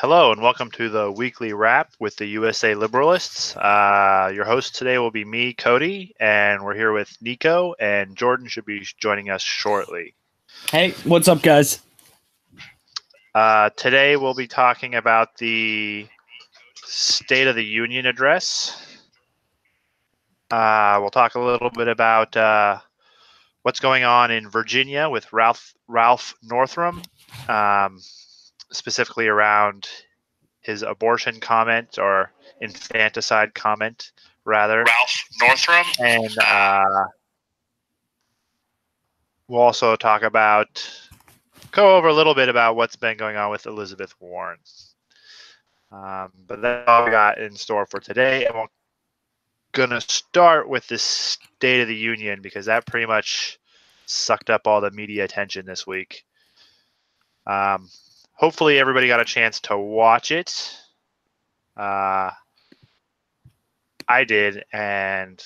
Hello and welcome to the weekly wrap with the USA Liberalists. Your host today will be me, Cody, and we're here with Nico, and Jordan should be joining us shortly. Hey, what's up, guys? Today we'll be talking about the State of the Union address. We'll talk a little bit about what's going on in Virginia with Ralph Northam, specifically around his abortion comment, or infanticide comment, rather. Ralph Northam. And we'll also go over a little bit about what's been going on with Elizabeth Warren. But that's all we got in store for today. And we're going to start with the State of the Union because that pretty much sucked up all the media attention this week. Hopefully everybody got a chance to watch it. I did, and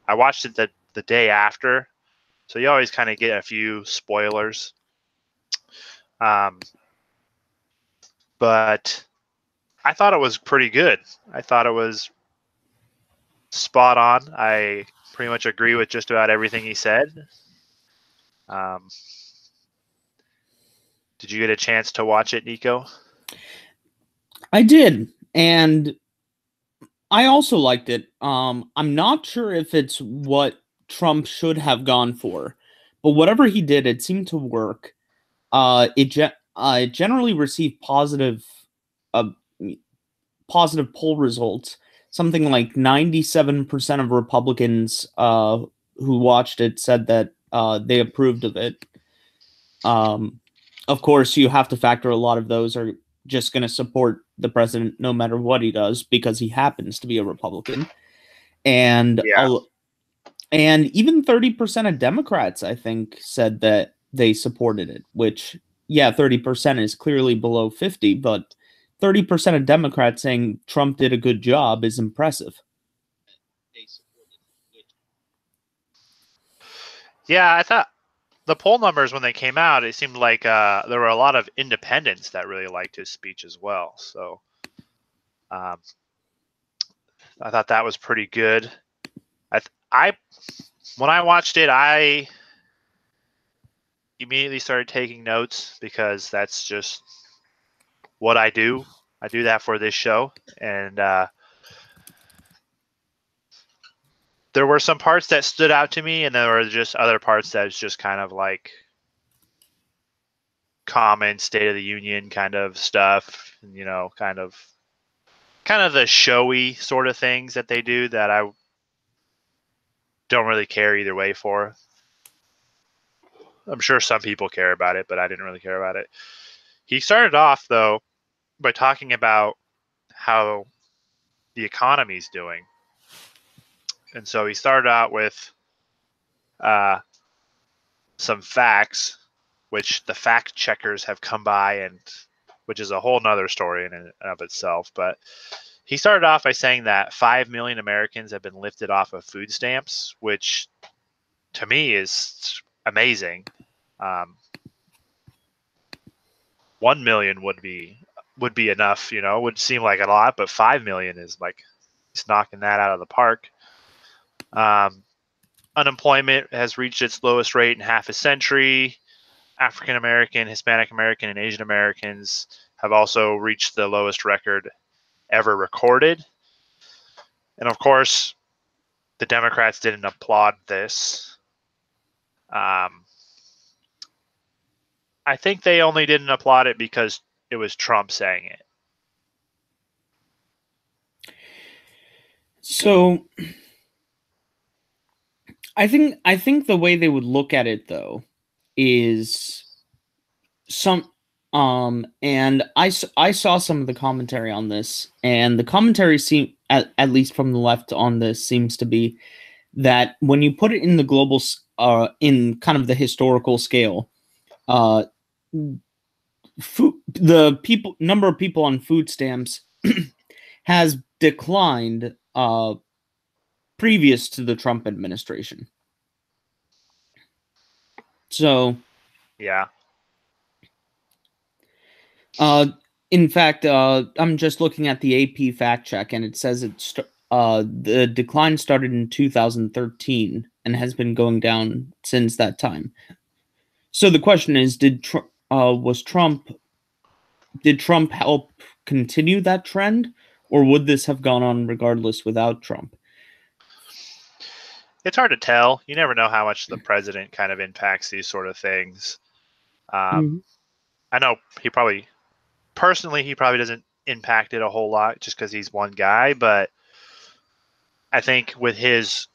I watched it the day after, so you always kind of get a few spoilers. But I thought it was pretty good. I thought it was spot on. I pretty much agree with just about everything he said. Did you get a chance to watch it, Nico? I did, and I also liked it. I'm not sure if it's what Trump should have gone for, but whatever he did, it seemed to work. It generally received positive poll results. Something like 97% of Republicans who watched it said that they approved of it. Of course, you have to factor a lot of those are just going to support the president no matter what he does because he happens to be a Republican. And even 30% of Democrats, I think, said that they supported it, which, yeah, 30% is clearly below 50, but 30% of Democrats saying Trump did a good job is impressive. Yeah, I thought the poll numbers when they came out, it seemed like there were a lot of independents that really liked his speech as well. So I thought that was pretty good. When I watched it, I immediately started taking notes because that's just what I do. I do that for this show, and there were some parts that stood out to me, and there were just other parts that was just kind of like common State of the Union kind of stuff, kind of the showy sort of things that they do that I don't really care either way for. I'm sure some people care about it, but I didn't really care about it. He started off, though, by talking about how the economy's doing. And so he started out with some facts, which the fact checkers have come by, and which is a whole nother story in and of itself. But he started off by saying that 5 million Americans have been lifted off of food stamps, which to me is amazing. 1 million would be enough, would seem like a lot, but 5 million is like he's knocking that out of the park. Unemployment has reached its lowest rate in half a century. African American, Hispanic American, and Asian Americans have also reached the lowest record ever recorded. And of course, the Democrats didn't applaud this. I think they only didn't applaud it because it was Trump saying it. So I think the way they would look at it, though, is and I saw some of the commentary on this, and the commentary at least from the left on this seems to be that when you put it in the global in kind of the historical scale, the number of people on food stamps has declined previous to the Trump administration. So yeah. In fact, I'm just looking at the AP fact check, and it says the decline started in 2013 and has been going down since that time. So the question is, did Trump help continue that trend, or would this have gone on regardless without Trump? It's hard to tell. You never know how much the president kind of impacts these sort of things. Mm-hmm. I know he probably doesn't impact it a whole lot just because he's one guy, but I think with his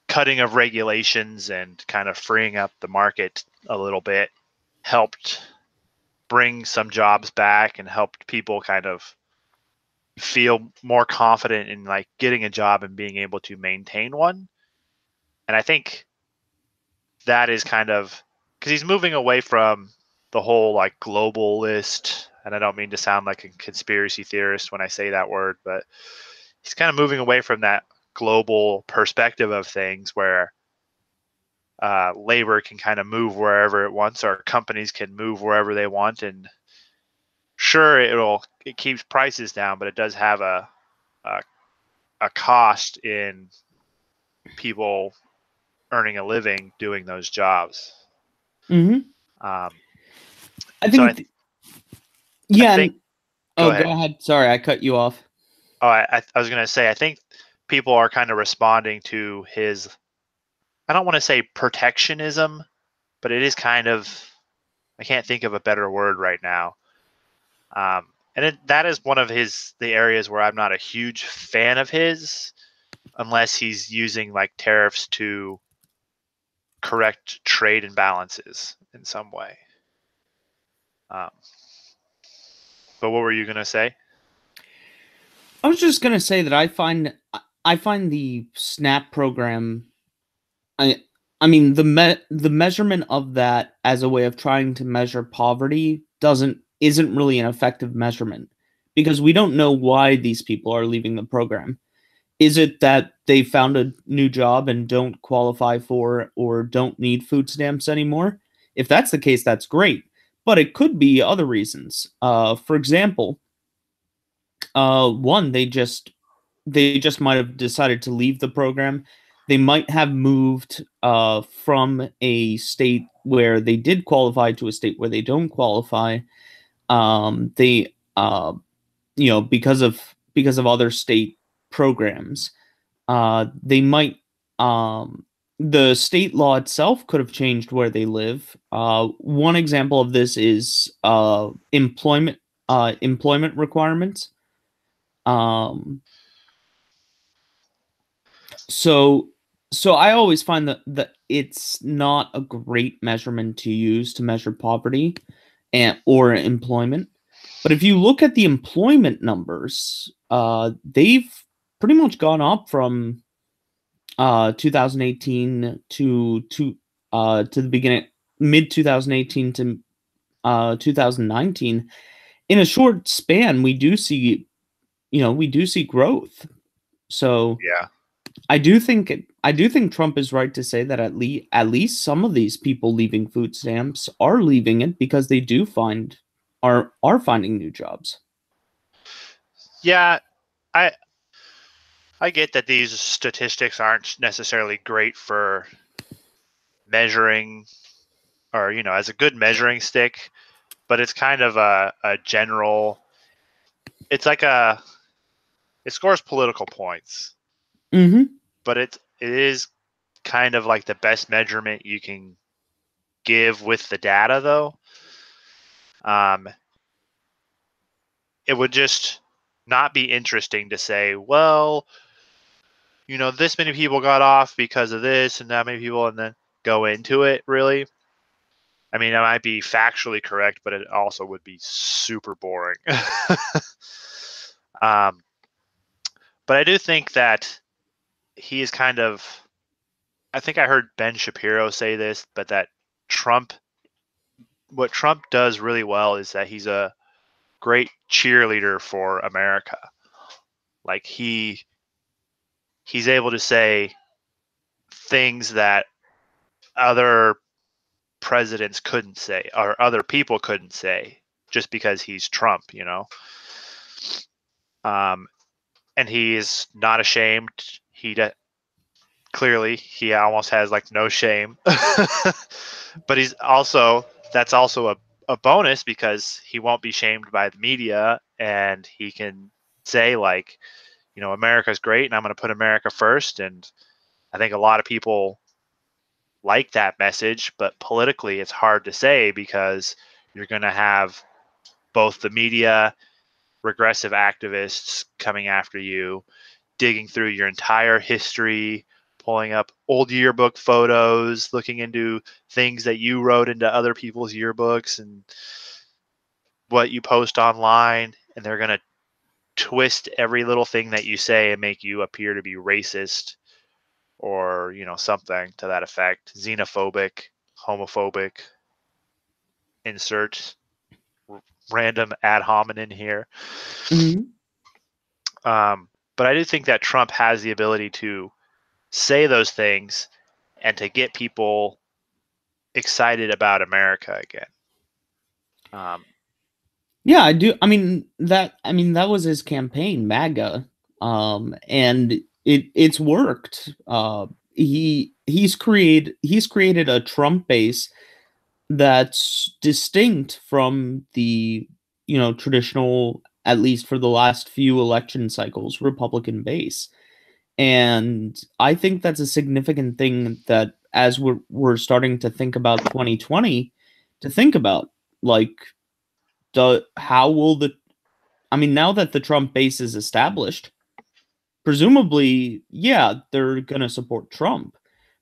cutting of regulations and kind of freeing up the market a little bit helped bring some jobs back and helped people kind of feel more confident in like getting a job and being able to maintain one. And I think that is kind of because he's moving away from the whole like globalist, and I don't mean to sound like a conspiracy theorist when I say that word, but he's kind of moving away from that global perspective of things where labor can kind of move wherever it wants, or companies can move wherever they want, and sure, it keeps prices down, but it does have a, a cost in people earning a living doing those jobs. Mm-hmm. Um, I so think, I yeah. think. Go Oh, go ahead. ahead. Sorry, I cut you off. Oh, I was going to say, I think people are kind of responding to his, I don't want to say protectionism, but it is kind of, I can't think of a better word right now. That is one of the areas where I'm not a huge fan of his, unless he's using like tariffs to correct trade imbalances in some way. Um, but what were you going to say? I was just gonna say that I find the SNAP program. I I mean the measurement of that as a way of trying to measure poverty isn't really an effective measurement because we don't know why these people are leaving the program. Is it that they found a new job and don't qualify for or don't need food stamps anymore? If that's the case, that's great. But it could be other reasons. For example, one they just might have decided to leave the program. They might have moved from a state where they did qualify to a state where they don't qualify. They because of other state programs. They might the state law itself could have changed where they live. One example of this is employment requirements. Um, so so I always find that it's not a great measurement to use to measure poverty and or employment. But if you look at the employment numbers, they've pretty much gone up from 2018 to the beginning mid 2018 to 2019. In a short span, we do see growth. So Yeah. I do think Trump is right to say that at least some of these people leaving food stamps are leaving it because they do find are finding new jobs. Yeah. I, I get that these statistics aren't necessarily great for measuring or, as a good measuring stick, but it's kind of a general, it's like it scores political points, Mm-hmm. but it is kind of like the best measurement you can give with the data, though. Um, it would just not be interesting to say, well, this many people got off because of this and that many people, and then go into it really. I mean, it might be factually correct, but it also would be super boring. um, but I do think that he is kind of, I think I heard Ben Shapiro say this, but that Trump, what Trump does really well is that he's a great cheerleader for America. Like he's able to say things that other presidents couldn't say or other people couldn't say. just because he's Trump, you know. And he is not ashamed. Clearly he almost has like no shame. But that's also a bonus because he won't be shamed by the media, and he can say like, you know, America's great and I'm going to put America first. And I think a lot of people like that message, but politically it's hard to say because you're going to have both the media, regressive activists coming after you, digging through your entire history, pulling up old yearbook photos, looking into things that you wrote into other people's yearbooks and what you post online, and they're going to twist every little thing that you say and make you appear to be racist or, you know, something to that effect, xenophobic, homophobic, insert random ad hominem here. Mm-hmm. But I do think that Trump has the ability to say those things and to get people excited about America again. Yeah, I do. I mean that was his campaign, MAGA. And it's worked. He's created a Trump base that's distinct from the, you know, traditional, at least for the last few election cycles, Republican base. And I think that's a significant thing that as we're starting to think about 2020, to think about, like, how will the I mean, now that the Trump base is established, presumably, yeah, they're going to support Trump.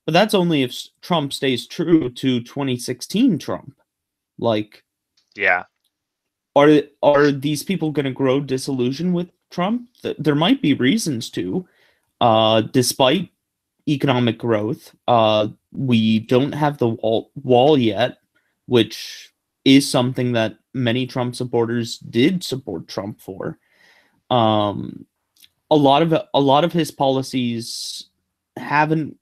But that's only if Trump stays true to 2016 Trump. Like, yeah. Are these people going to grow disillusioned with Trump? There might be reasons to. Despite economic growth, we don't have the wall yet, which is something that many Trump supporters did support Trump for. Um, a lot of his policies haven't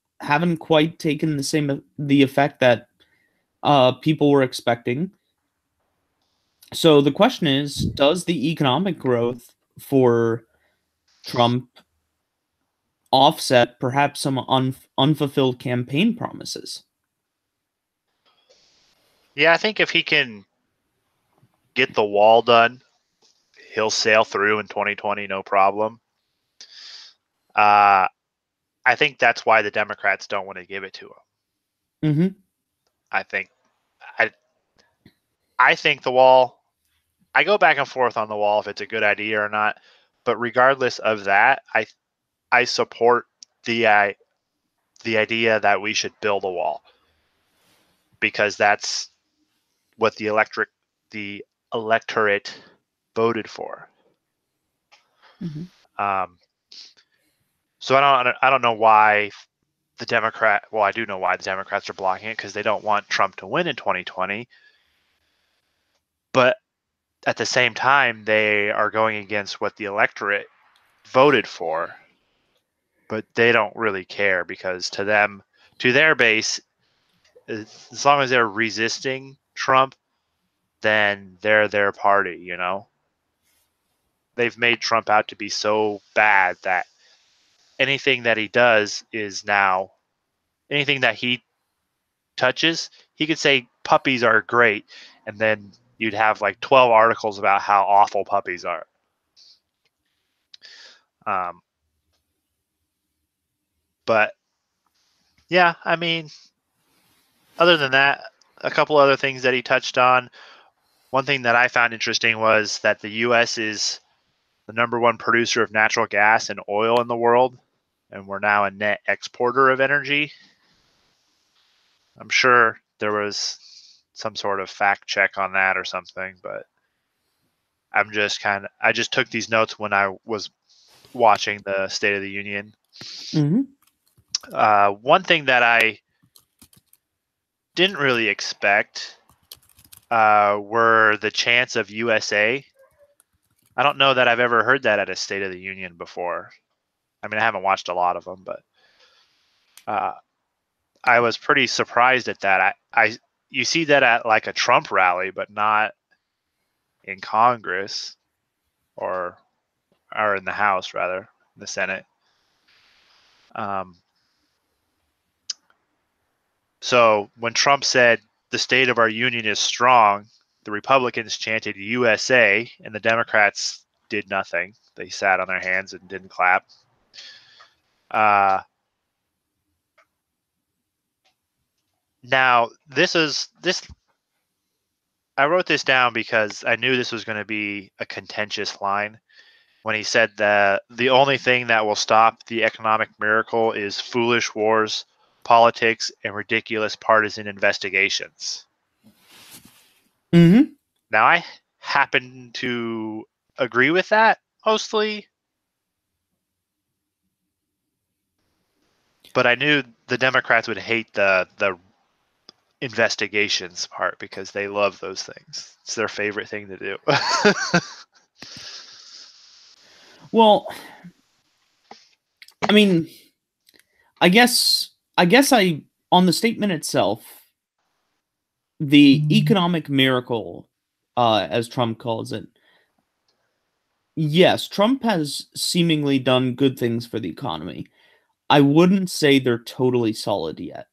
quite taken the effect that people were expecting. So the question is, does the economic growth for Trump offset perhaps some unfulfilled campaign promises? Yeah, I think if he can get the wall done, he'll sail through in 2020 no problem. I think that's why the Democrats don't want to give it to him. Mm-hmm. I think I I think the wall. I go back and forth on the wall if it's a good idea or not, but regardless of that, I support the the idea that we should build a wall because that's what the electorate voted for. Mm-hmm. Um, so I don't know why the Democrat. Well, I do know why the Democrats are blocking it because they don't want Trump to win in 2020. But at the same time, they are going against what the electorate voted for. But they don't really care because to them, to their base, as long as they're resisting Trump, then they're their party. You know, they've made Trump out to be so bad that anything that he does is now anything that he touches, he could say puppies are great, and then you'd have like 12 articles about how awful puppies are. Um, but yeah, I mean, other than that, a couple other things that he touched on. One thing that I found interesting was that the U.S. is the #1 producer of natural gas and oil in the world, and we're now a net exporter of energy. I'm sure there was some sort of fact check on that or something, but I just took these notes when I was watching the State of the Union. Mm-hmm. One thing that I didn't really expect were the chants of USA. I don't know that I've ever heard that at a State of the Union before. I mean, I haven't watched a lot of them, but I was pretty surprised at that. You see that at like a Trump rally, but not in Congress, or in the House, rather, in the Senate. So when Trump said the state of our union is strong, the Republicans chanted USA, and the Democrats did nothing. They sat on their hands and didn't clap. Now, I wrote this down because I knew this was going to be a contentious line when he said that the only thing that will stop the economic miracle is foolish wars, politics, and ridiculous partisan investigations. Mm-hmm. Now, I happen to agree with that mostly, but I knew the Democrats would hate the investigations part because they love those things. It's their favorite thing to do. Well, I mean, I guess on the statement itself, the economic miracle, as Trump calls it, yes, Trump has seemingly done good things for the economy. I wouldn't say they're totally solid yet.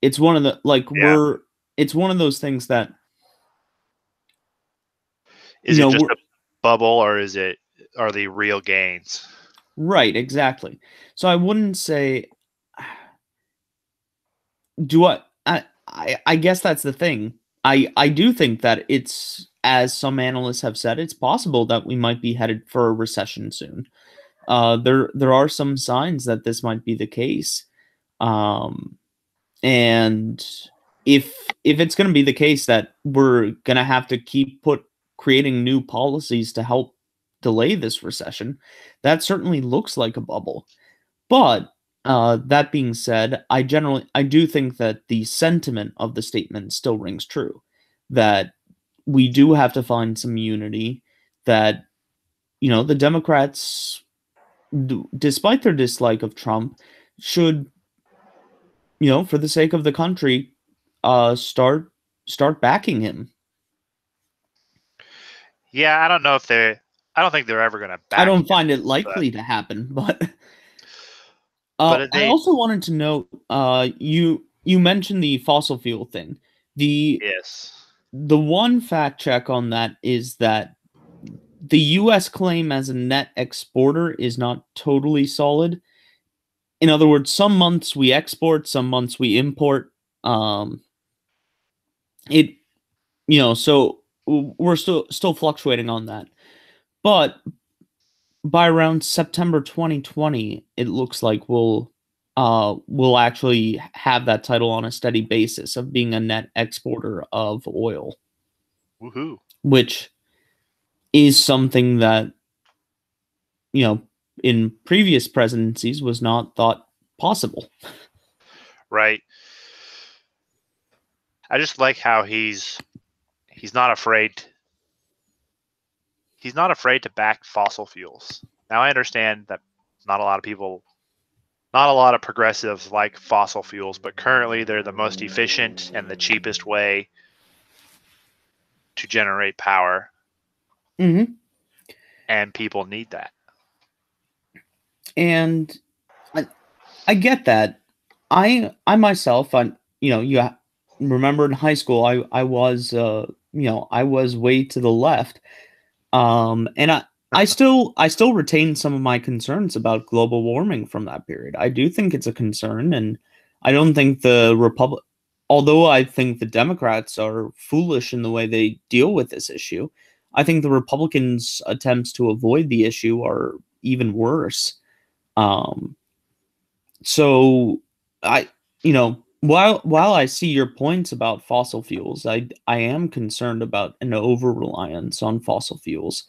It's one of the it's one of those things that is it just a bubble, or are they real gains? Right, exactly. So I wouldn't say I guess that's the thing. I do think that it's, as some analysts have said, it's possible that we might be headed for a recession soon. There are some signs that this might be the case. And if it's going to be the case that we're going to have to keep creating new policies to help delay this recession, that certainly looks like a bubble. But that being said, I do think that the sentiment of the statement still rings true, that we do have to find some unity, that, the Democrats, despite their dislike of Trump, should, for the sake of the country, start backing him. Yeah, I don't think they're ever going to back I don't find him, it likely to happen, but but I also wanted to note, you mentioned the fossil fuel thing. Yes. The one fact check on that is that the U.S. claim as a net exporter is not totally solid. In other words, some months we export, some months we import. So we're still fluctuating on that. But by around September 2020, it looks like we'll actually have that title on a steady basis of being a net exporter of oil. Woohoo. Which is something that, in previous presidencies was not thought possible. Right. I just like how he's not afraid. He's not afraid to back fossil fuels. Now I understand that not a lot of progressives like fossil fuels, but currently they're the most efficient and the cheapest way to generate power. Mm-hmm. And people need that. And I get that. I myself, you remember in high school, I was, I was way to the left. And I still retain some of my concerns about global warming from that period. I do think it's a concern, and I don't think although I think the Democrats are foolish in the way they deal with this issue, I think the Republicans' attempts to avoid the issue are even worse. So while I see your points about fossil fuels, I am concerned about an over-reliance on fossil fuels.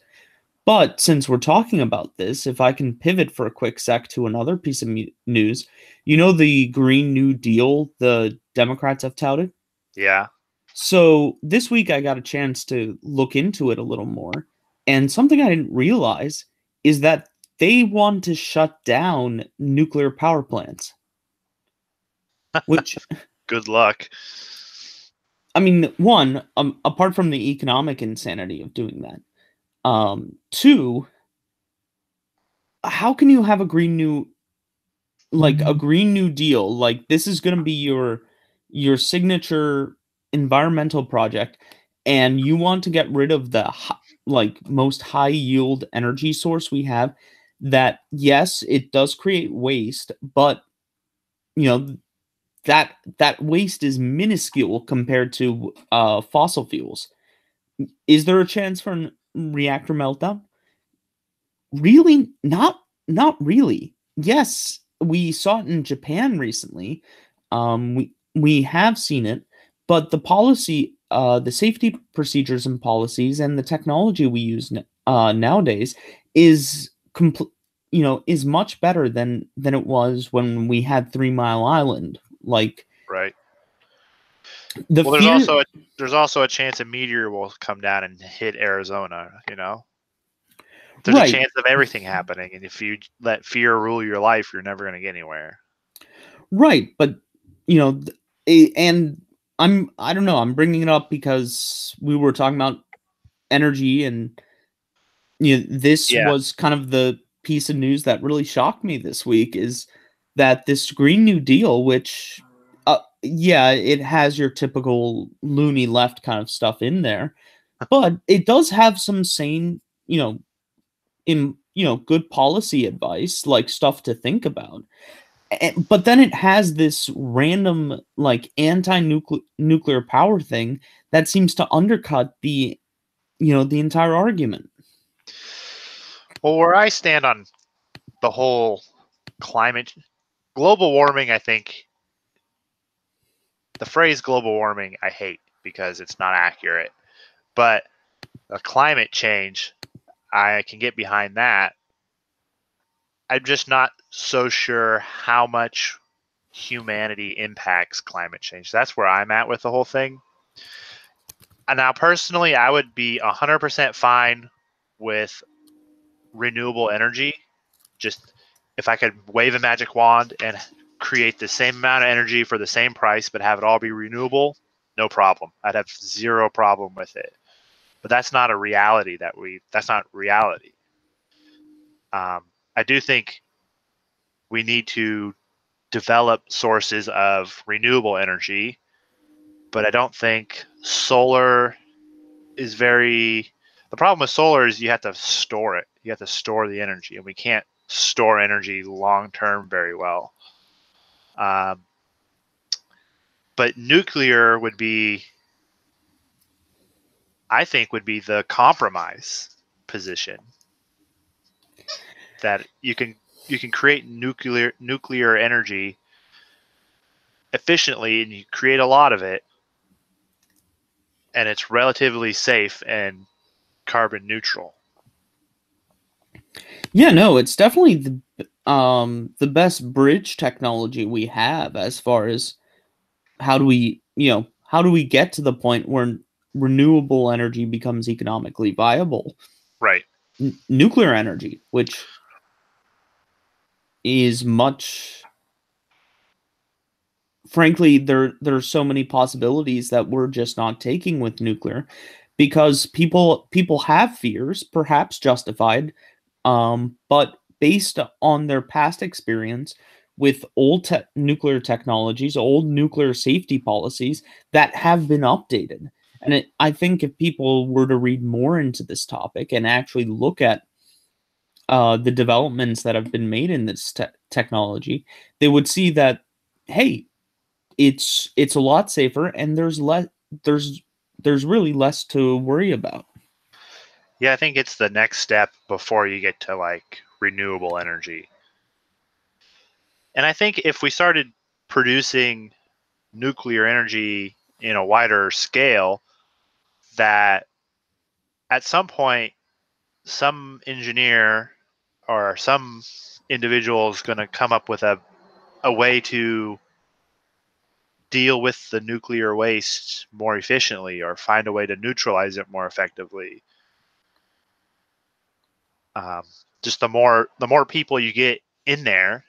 But since we're talking about this, if I can pivot for a quick sec to another piece of news, the Green New Deal the Democrats have touted? Yeah. So this week I got a chance to look into it a little more, and something I didn't realize is that they want to shut down nuclear power plants. Which good luck. I mean, one, apart from the economic insanity of doing that, two, how can you have a Green New Deal? Like this is going to be your signature environmental project, and you want to get rid of the most high yield energy source we have. That yes, it does create waste, but you know that waste is minuscule compared to fossil fuels. Is there a chance for a reactor meltdown? Really, not really. Yes, we saw it in Japan recently. We have seen it, but the safety procedures and policies, and the technology we use nowadays is is much better than it was when we had 3 Mile Island. Like Right. the Well, fear, there's also a chance a meteor will come down and hit Arizona. You know, there's a right, chance of everything happening, and if you let fear rule your life, you're never going to get anywhere. right, but and I don't know. I'm bringing it up because we were talking about energy, and this Yeah. was kind of the piece of news that really shocked me this week is that this Green New Deal, which, yeah, it has your typical loony left kind of stuff in there, but it does have some sane, good policy advice, like stuff to think about. But then it has this random like anti-nuclear power thing that seems to undercut the entire argument. Well, where I stand on the whole climate, global warming, I think the phrase global warming I hate because it's not accurate. But the climate change, I can get behind that. I'm just not so sure how much humanity impacts climate change. That's where I'm at with the whole thing. And now, personally, I would be 100% fine with renewable energy. Just if I could wave a magic wand and create the same amount of energy for the same price, but have it all be renewable, no problem. I'd have zero problem with it. But that's not a reality that's not reality. I do think we need to develop sources of renewable energy, but I don't think solar is very. The problem with solar is you have to store it. You have to store the energy, and we can't store energy long term very well. Um, but nuclear would be, I think, would be the compromise position that you can create nuclear energy efficiently, and you create a lot of it, and it's relatively safe and carbon neutral. Yeah, no, it's definitely the best bridge technology we have as far as how do we get to the point where renewable energy becomes economically viable? Right. Nuclear energy, which is much frankly, there's so many possibilities that we're just not taking with nuclear because people have fears, perhaps justified, but based on their past experience with nuclear technologies, old nuclear safety policies that have been updated. And I think if people were to read more into this topic and actually look at the developments that have been made in this technology, they would see that, hey, it's a lot safer, and there's there's really less to worry about. Yeah, I think it's the next step before you get to like renewable energy. And I think if we started producing nuclear energy in a wider scale, that at some point some engineer or some individual is going to come up with a way to deal with the nuclear waste more efficiently or find a way to neutralize it more effectively. Um, just the more people you get in there,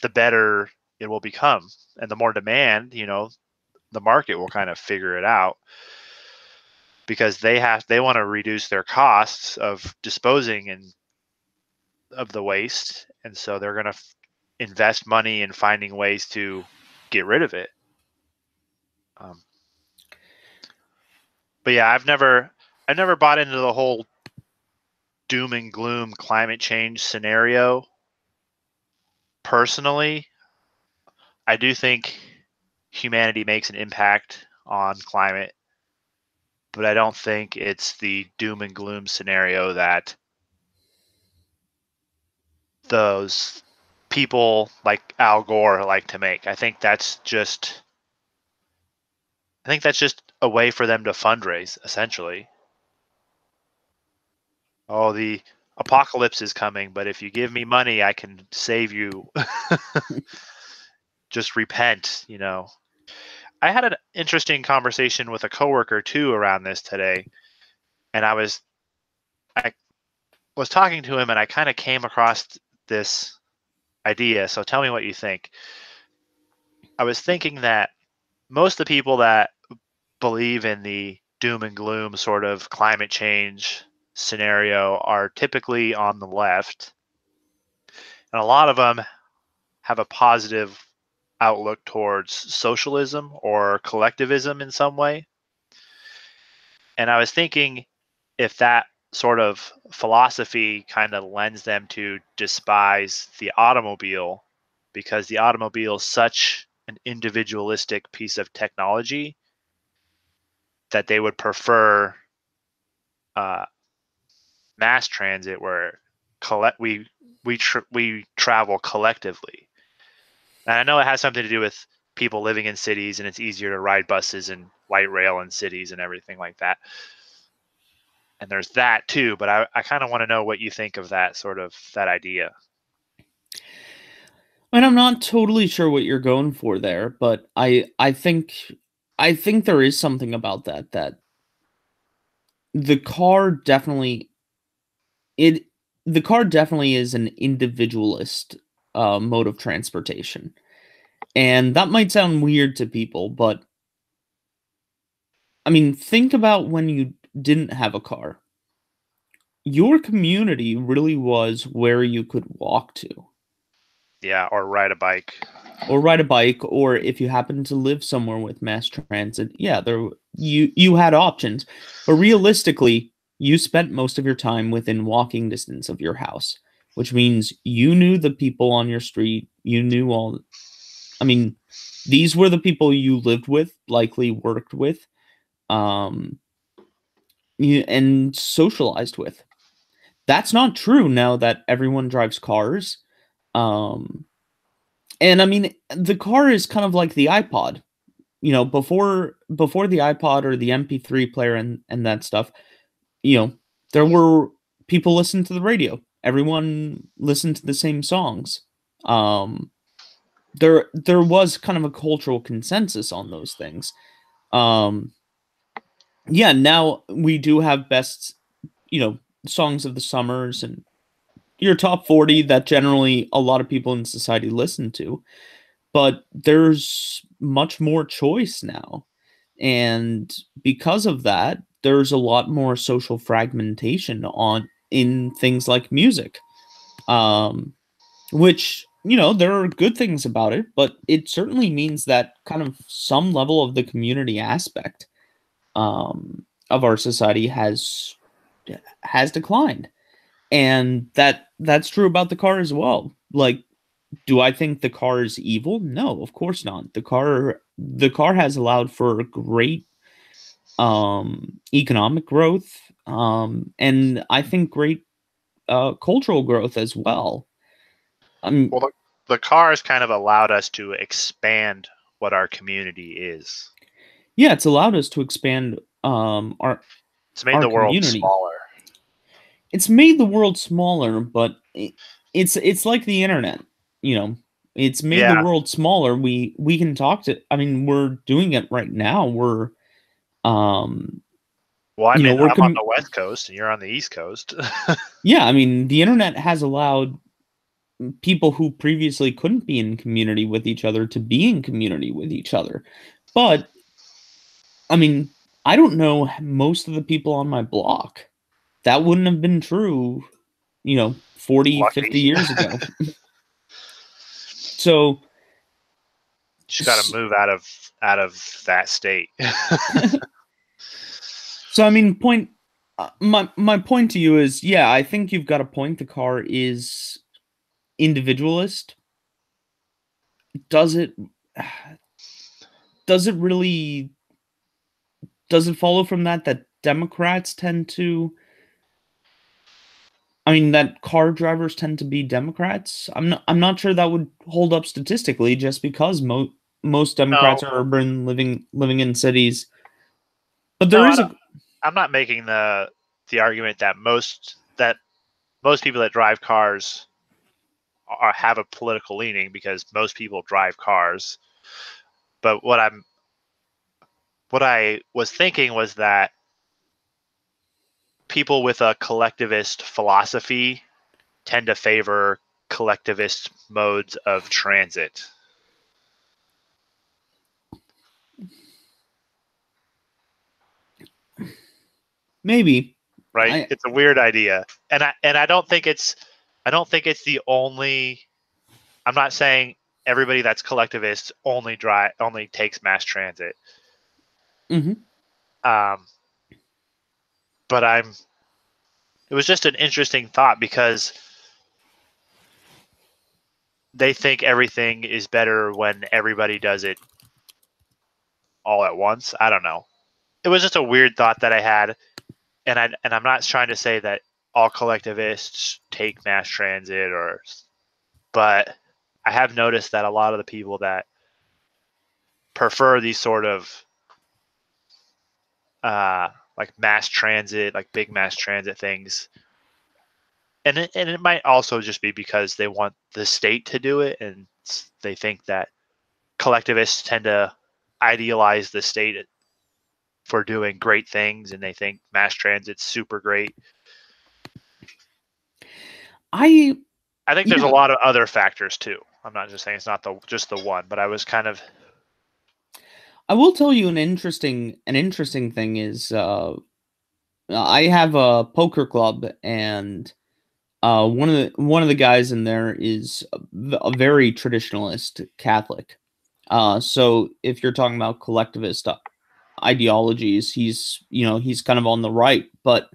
the better it will become, and the more demand, the market will kind of figure it out, because they want to reduce their costs of disposing of the waste, and so they're going to invest money in finding ways to get rid of it. But yeah, I've never bought into the whole doom and gloom climate change scenario. Personally, I do think humanity makes an impact on climate, but I don't think it's the doom and gloom scenario that those people like Al Gore like to make. I think that's just a way for them to fundraise, essentially. Oh, the apocalypse is coming, but if you give me money, I can save you. Just repent, I had an interesting conversation with a coworker too around this today, and I was talking to him, and I kind of came across this idea. So tell me what you think. I was thinking that most of the people that believe in the doom and gloom sort of climate change scenario are typically on the left, and a lot of them have a positive outlook towards socialism or collectivism in some way. And I was thinking if that sort of philosophy kind of lends them to despise the automobile, because the automobile is such an individualistic piece of technology that they would prefer mass transit, where we travel collectively. And I know it has something to do with people living in cities, and it's easier to ride buses and light rail in cities and everything like that. And there's that too, but I kind of want to know what you think of that idea. And I'm not totally sure what you're going for there, but I think there is something about that the car definitely is an individualist mode of transportation. And that might sound weird to people, but I mean, think about when you didn't have a car. Your community really was where you could walk to. Yeah, or ride a bike. Or if you happen to live somewhere with mass transit, yeah, you had options. But realistically, you spent most of your time within walking distance of your house, which means you knew the people on your street, these were the people you lived with, likely worked with, and socialized with. That's not true now that everyone drives cars. And I mean, the car is kind of like the iPod. Before the iPod or the MP3 player and that stuff, there were people listening to the radio. Everyone listened to the same songs. There was kind of a cultural consensus on those things. Yeah, now we do have best, songs of the summers and your top 40 that generally a lot of people in society listen to. But there's much more choice now. And because of that, there's a lot more social fragmentation in things like music. Which, there are good things about it, but it certainly means that kind of some level of the community aspect of our society has declined. And that's true about the car as well. Like, do I think the car is evil? No, of course not. The car has allowed for great economic growth, and I think great cultural growth as well. Well, the car has kind of allowed us to expand what our community is. Yeah, it's allowed us to expand it's made the world smaller. It's made the world smaller, but it's like the internet, it's made the world smaller. We can talk to, we're doing it right now. We're I'm on the West Coast and you're on the East Coast. Yeah, the internet has allowed people who previously couldn't be in community with each other to be in community with each other. But I mean, I don't know most of the people on my block. That wouldn't have been true, 40, 50 Lucky. years ago. So, Just got to move out of that state. so I mean, my point to you is, yeah, I think you've got a point. The car is individualist. Does it does it really does it follow from that Democrats tend to I mean that car drivers tend to be Democrats? I'm not sure that would hold up statistically just because most No, Democrats are urban living in cities. But no, there is a I'm not making the argument that most people that drive cars have a political leaning, because most people drive cars. But what I was thinking was that people with a collectivist philosophy tend to favor collectivist modes of transit. maybe Right? I It's a weird idea, and I don't think it's the only. I'm not saying everybody that's collectivist only takes mass transit. mhm. Um, but it was just an interesting thought, because they think everything is better when everybody does it all at once. I don't know. It was just a weird thought that I had, and I'm not trying to say that all collectivists take mass transit, but I have noticed that a lot of the people that prefer these sort of like mass transit, like big mass transit things, and it might also just be because they want the state to do it, and they think that collectivists tend to idealize the state for doing great things, and they think mass transit's super great. I I think there's a Yeah, lot of other factors too. I'm not just saying it's not just the one, but I was kind of I will tell you an interesting thing is I have a poker club, and one of the guys in there is a very traditionalist Catholic. So if you're talking about collectivist ideologies, he's kind of on the right, but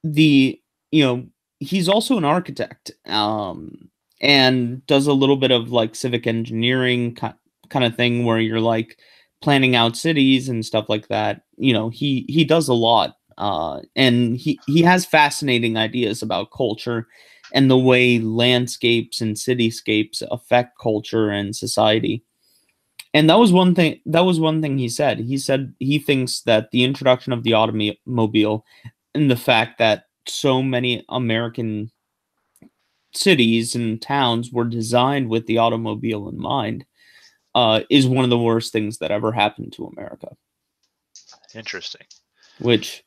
the you know he's also an architect, and does a little bit of like civic engineering kind of thing where you're like planning out cities and stuff like that. He does a lot, and he has fascinating ideas about culture and the way landscapes and cityscapes affect culture and society. And that was one thing he said. He said he thinks that the introduction of the automobile and the fact that so many American cities and towns were designed with the automobile in mind is one of the worst things that ever happened to America. interesting. Which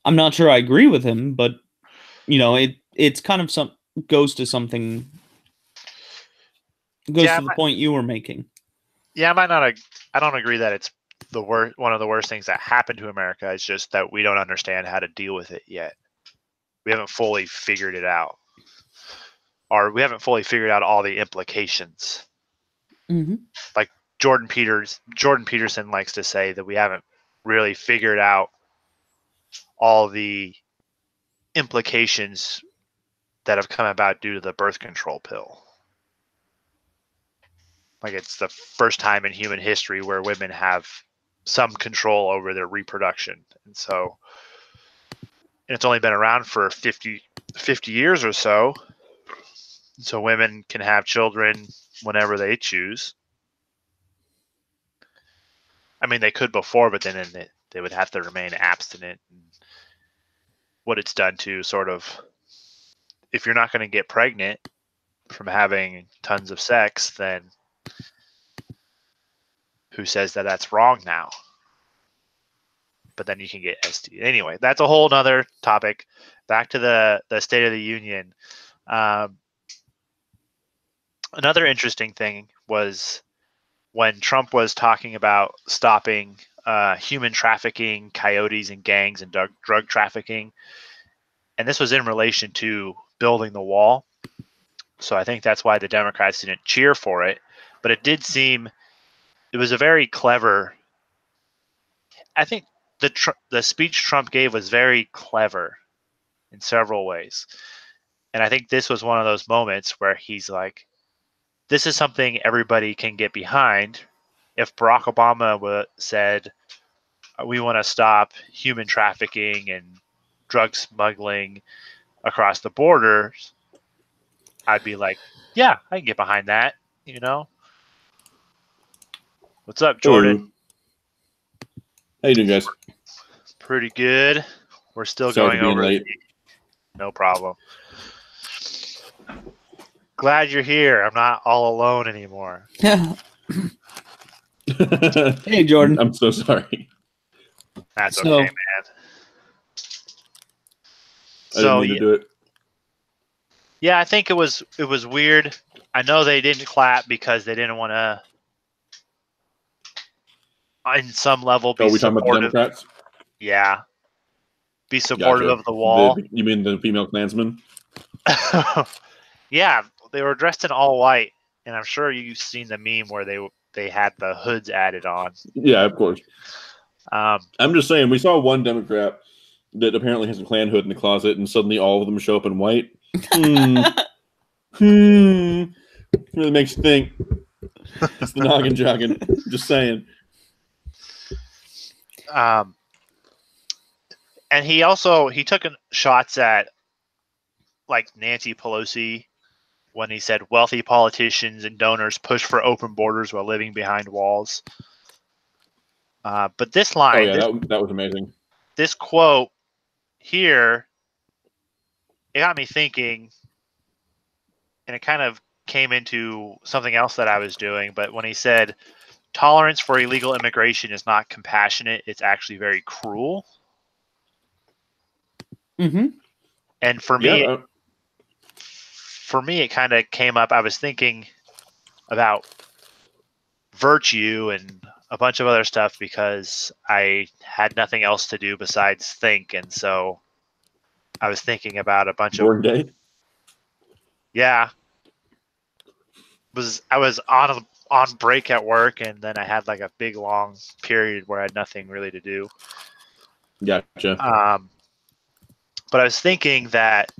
I'm not sure I agree with him, but it's kind of some goes to something goes Yeah, to the point you were making. yeah, I might not. I don't agree that it's the worst. One of the worst things that happened to America. It's just that we don't understand how to deal with it yet. We haven't fully figured it out, or we haven't fully figured out all the implications. Hmm. Like Jordan Peterson likes to say that we haven't really figured out all the implications that have come about due to the birth control pill. Like, it's the first time in human history where women have some control over their reproduction. And so it's only been around for 50 years or so. So women can have children whenever they choose. I mean, they could before, but then they would have to remain abstinent. And what it's done to sort of, if you're not going to get pregnant from having tons of sex, then who says that that's wrong now? But then you can get STD. Anyway, that's a whole nother topic. Back to the State of the Union. Um, Another interesting thing was when Trump was talking about stopping human trafficking, coyotes and gangs, and drug trafficking. And this was in relation to building the wall. So I think that's why the Democrats didn't cheer for it. But it did seem it was a very clever. I think the speech Trump gave was very clever in several ways. And I think this was one of those moments where he's like, this is something everybody can get behind. If Barack Obama said, we want to stop human trafficking and drug smuggling across the borders, I'd be like, yeah, I can get behind that, you know? What's up, Jordan? How you doing, guys? Pretty good. We're still Sorry going over late. No problem. Glad you're here. I'm not all alone anymore. Hey, Jordan. I'm so sorry. That's okay, man. I didn't mean to do it. Yeah, I think it was weird. I know they didn't clap because they didn't want to, in some level, be we talking about the Democrats? Yeah. Be supportive of the wall. You mean the female Klansmen? Yeah, they were dressed in all white, and I'm sure you've seen the meme where they had the hoods added on. Yeah, of course. I'm just saying, we saw one Democrat that apparently has a Klan hood in the closet, and suddenly all of them show up in white. Really makes you think. It's the noggin jogging. Just saying. And he took shots at like Nancy Pelosi when he said wealthy politicians and donors push for open borders while living behind walls. But this line, that was amazing. This quote here, it got me thinking, and it kind of came into something else that I was doing. But when he said, tolerance for illegal immigration is not compassionate, it's actually very cruel. Mm-hmm. And for me, it kind of came up. I was thinking about virtue and a bunch of other stuff because I had nothing else to do besides think. And so I was thinking about a bunch of day. Yeah. I was on break at work, and then I had like a big long period where I had nothing really to do. Gotcha. But I was thinking that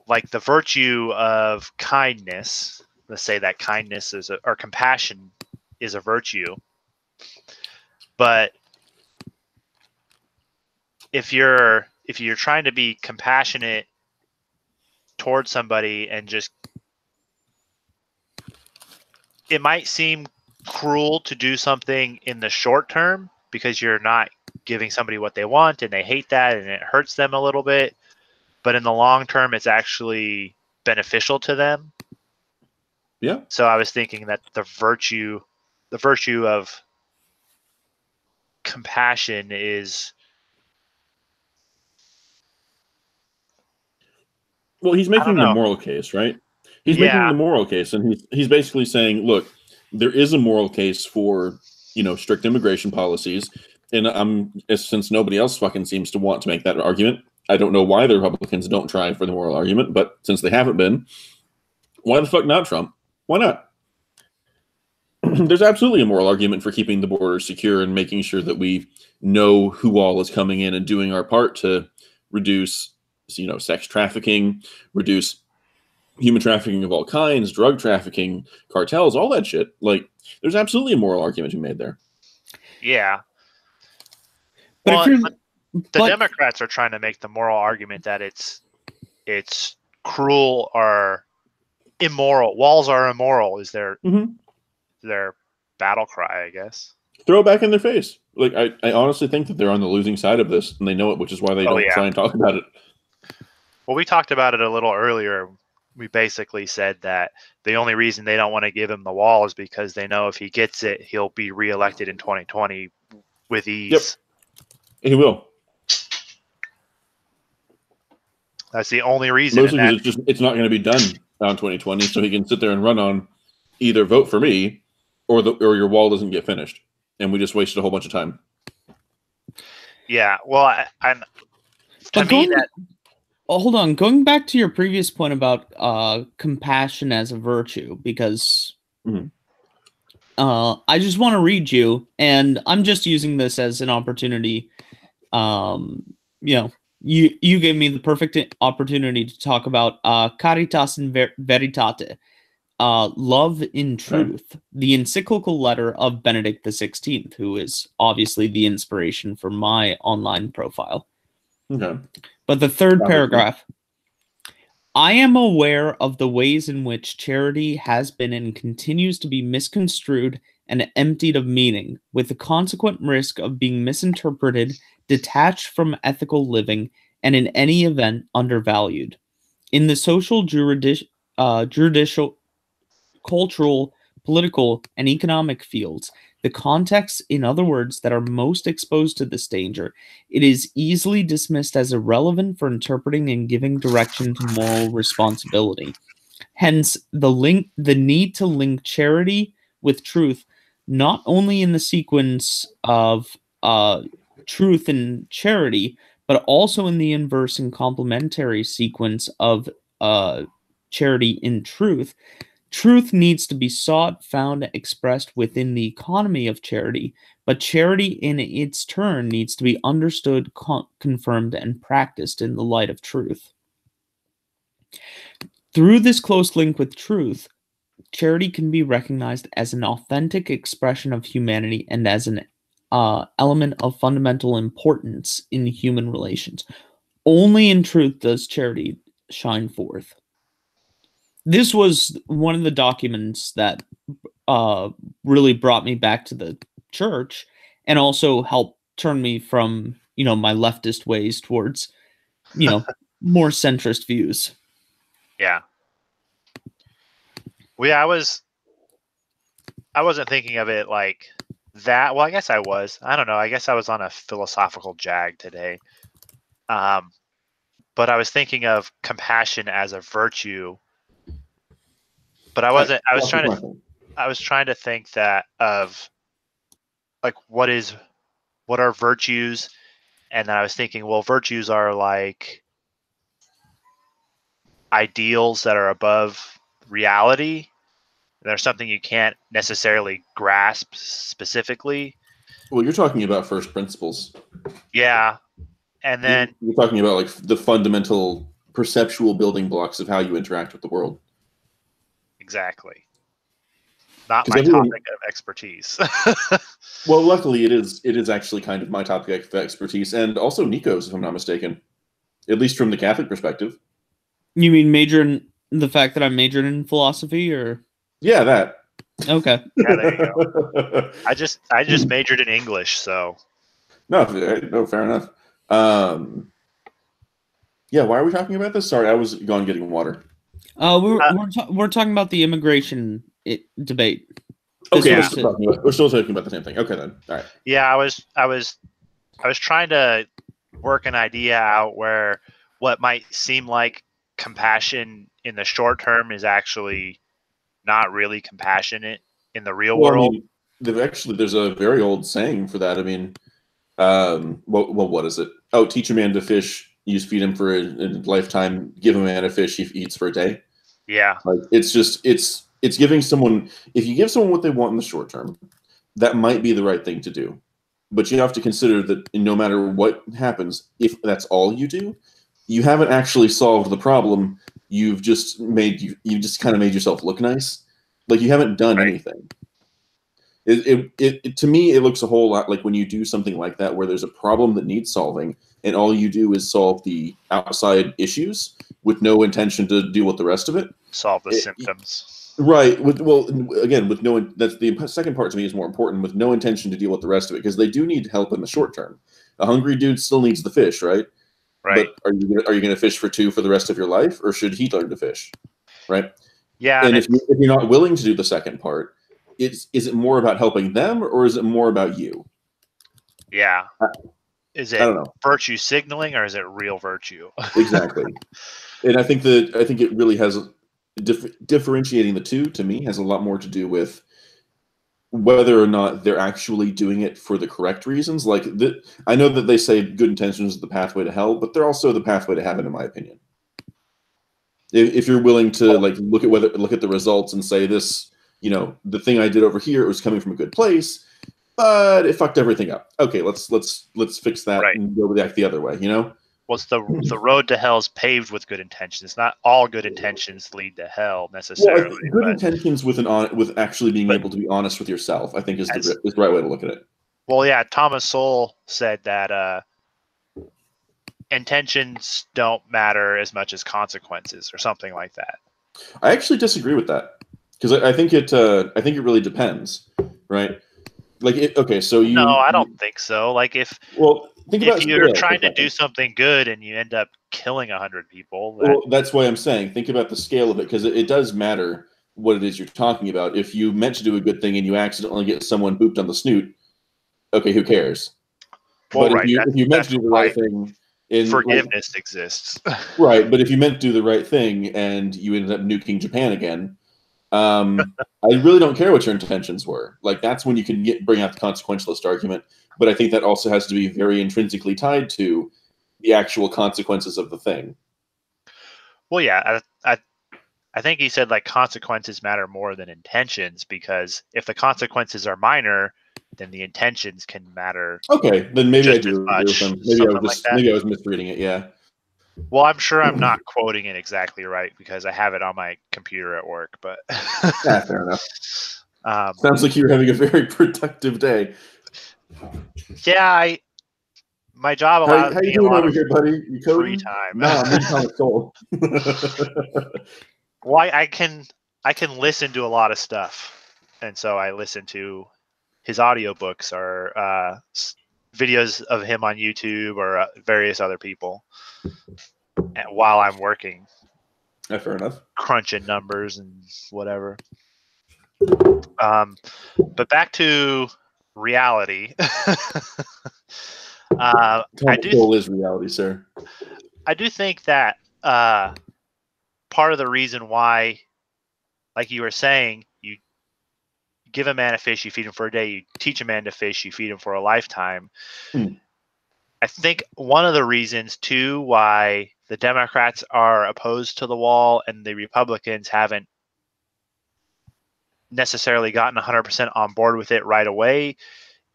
like the virtue of kindness, let's say that kindness or compassion is a virtue. But if you're trying to be compassionate towards somebody and just, it might seem cruel to do something in the short term because you're not giving somebody what they want and they hate that and it hurts them a little bit. But in the long term, it's actually beneficial to them. Yeah. So I was thinking that the virtue of compassion is. Well, he's making the moral case, right? He's making the moral case, and he's basically saying, look, there is a moral case for, strict immigration policies. And since nobody else fucking seems to want to make that argument, I don't know why the Republicans don't try for the moral argument, but since they haven't been, why the fuck not, Trump? Why not? There's absolutely a moral argument for keeping the border secure and making sure that we know who all is coming in and doing our part to reduce, sex trafficking, reduce human trafficking of all kinds, drug trafficking, cartels, all that shit. Like, there's absolutely a moral argument to be made there. Yeah. But the Democrats are trying to make the moral argument that it's cruel or immoral. Walls are immoral is their battle cry, I guess. Throw it back in their face. Like, I honestly think that they're on the losing side of this, and they know it, which is why they don't try and talk about it. Well, we talked about it a little earlier. We basically said that the only reason they don't want to give him the wall is because they know if he gets it, he'll be reelected in 2020 with ease. Yep. He will. That's the only reason. Mostly because it's not going to be done on 2020, so he can sit there and run on either vote for me or your wall doesn't get finished. and we just wasted a whole bunch of time. Yeah, well, hold on. Going back to your previous point about compassion as a virtue, because I just want to read you, and I'm just using this as an opportunity. You gave me the perfect opportunity to talk about Caritas in Veritate, love in truth, the encyclical letter of Benedict XVI, who is obviously the inspiration for my online profile. Okay. But the third paragraph, I am aware of the ways in which charity has been and continues to be misconstrued and emptied of meaning, with the consequent risk of being misinterpreted, detached from ethical living, and in any event undervalued. In the social, judicial, cultural, political, and economic fields, the contexts, in other words, that are most exposed to this danger, it is easily dismissed as irrelevant for interpreting and giving direction to moral responsibility. Hence, the need to link charity with truth, not only in the sequence of truth and charity, but also in the inverse and complementary sequence of charity in truth. Truth needs to be sought, found, expressed within the economy of charity, but charity in its turn needs to be understood, confirmed, and practiced in the light of truth. Through this close link with truth, charity can be recognized as an authentic expression of humanity and as an element of fundamental importance in human relations. Only in truth does charity shine forth. This was one of the documents that really brought me back to the church and also helped turn me from, my leftist ways towards, more centrist views. Yeah. Well, yeah, I wasn't thinking of it like that. Well, I guess I was. I don't know. I guess I was on a philosophical jag today. But I was thinking of compassion as a virtue. But I wasn't. I was trying to think that of like what are virtues, and then I was thinking, well, virtues are like ideals that are above reality. There's something you can't necessarily grasp specifically. Well, you're talking about first principles. Yeah. And then you're talking about like the fundamental perceptual building blocks of how you interact with the world. Exactly. Not my topic of expertise. Well, luckily it is actually kind of my topic of expertise, and also Nico's, if I'm not mistaken, at least from the Catholic perspective. You mean major in the fact that I'm majored in philosophy, or? Yeah, that. Okay. Yeah, there you go. I just majored in English, so. No, fair enough. Yeah, why are we talking about this? Sorry, I was gone getting water. We're talking about the immigration debate. Okay, we're still talking about the same thing. Okay, then. All right. Yeah, I was trying to work an idea out where what might seem like compassion in the short term is actually not really compassionate in the real world. I mean, there's a very old saying for that. I mean, what is it? Oh, teach a man to fish, you feed him for a lifetime. Give a man a fish, he eats for a day. Yeah, like it's giving someone. If you give someone what they want in the short term, that might be the right thing to do. But you have to consider that no matter what happens, if that's all you do, you haven't actually solved the problem. You've just kind of made yourself look nice. Like you haven't done anything. It to me, it looks a whole lot like when you do something like that, where there's a problem that needs solving, and all you do is solve the outside issues with no intention to deal with the rest of it. Solve the symptoms. Right. That's the second part to me is more important, with no intention to deal with the rest of it, because they do need help in the short term. A hungry dude still needs the fish, right? Right. But are you going to fish for two for the rest of your life, or should he learn to fish? Right. Yeah. And if you're not willing to do the second part, is it more about helping them, or is it more about you? Yeah. Is it virtue signaling, or is it real virtue? Exactly. And I think it really has differentiating the two, to me, has a lot more to do with whether or not they're actually doing it for the correct reasons. Like, I know that they say good intentions is the pathway to hell, but they're also the pathway to heaven, in my opinion. If you're willing to like look at the results and say this, you know, the thing I did over here, it was coming from a good place, but it fucked everything up. Okay, let's fix that and go back the other way. You know. Well, the road to hell is paved with good intentions. Not all good intentions lead to hell necessarily. Well, good intentions with actually being able to be honest with yourself, I think is the right way to look at it. Well, yeah, Thomas Sowell said that intentions don't matter as much as consequences, or something like that. I actually disagree with that, because I think it really depends, right? Like, okay, so no, I don't think so. Like, if you're trying to do something good and you end up killing 100 people, well, that's why I'm saying think about the scale of it, because it does matter what it is you're talking about. If you meant to do a good thing and you accidentally get someone booped on the snoot, okay, who cares? Well, but if you meant to do the right thing, forgiveness exists. Right, but if you meant to do the right thing and you ended up nuking Japan again, I really don't care what your intentions were. Like, that's when you can bring out the consequentialist argument. But I think that also has to be very intrinsically tied to the actual consequences of the thing. Well, yeah, I think he said like consequences matter more than intentions, because if the consequences are minor, then the intentions can matter. Okay, then maybe I do agree with him. Maybe I was misreading it. Yeah. Well, I'm sure I'm not quoting it exactly right because I have it on my computer at work, but yeah, fair enough. Sounds like you're having a very productive day. Yeah, my job allows me a lot of here, buddy? You free time. No, I'm in Thomas Sowell. Well, I can listen to a lot of stuff, and so I listen to his audiobooks or videos of him on YouTube or various other people while I'm working. Fair enough. Crunching numbers and whatever. But back to reality. Sowell is reality, sir. I do think that part of the reason why, like you were saying, you give a man a fish, you feed him for a day. You teach a man to fish, you feed him for a lifetime. I think one of the reasons, too, why the Democrats are opposed to the wall and the Republicans haven't necessarily gotten 100% on board with it right away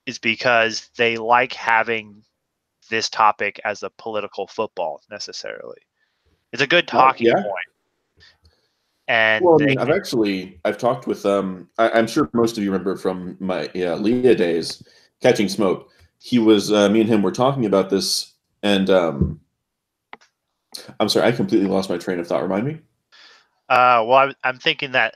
is because they like having this topic as a political football, necessarily. It's a good talking point. And well, I mean, I've talked with I'm sure most of you remember from my Leah days, Catching Smoke. He was me and him were talking about this, and I'm sorry, I completely lost my train of thought. Remind me. Well, I'm thinking that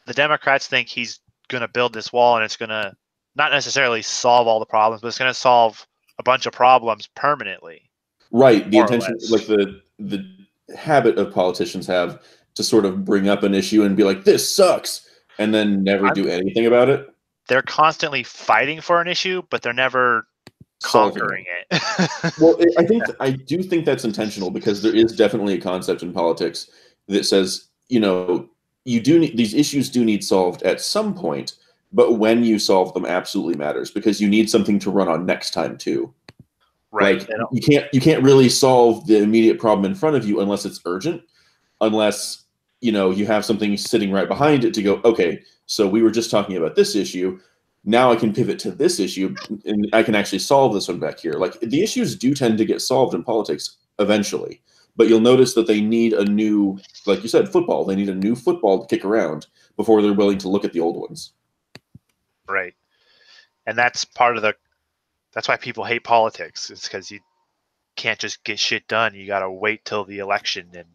the Democrats think he's going to build this wall, and it's going to not necessarily solve all the problems, but it's going to solve a bunch of problems permanently. Right. The intention, like the habit of politicians have to sort of bring up an issue and be like, "This sucks," and then never do anything about it. They're constantly fighting for an issue, but they're never conquering it. Well, I do think that's intentional, because there is definitely a concept in politics that says, you know, these issues do need solved at some point, but when you solve them absolutely matters, because you need something to run on next time too. Right. Like, you can't really solve the immediate problem in front of you unless it's urgent, unless, you know, you have something sitting right behind it to go, okay, so we were just talking about this issue. Now I can pivot to this issue and I can actually solve this one back here. Like, the issues do tend to get solved in politics eventually, but you'll notice that they need a new, like you said, football. They need a new football to kick around before they're willing to look at the old ones. Right. And that's that's why people hate politics. It's because you can't just get shit done. You got to wait till the election, and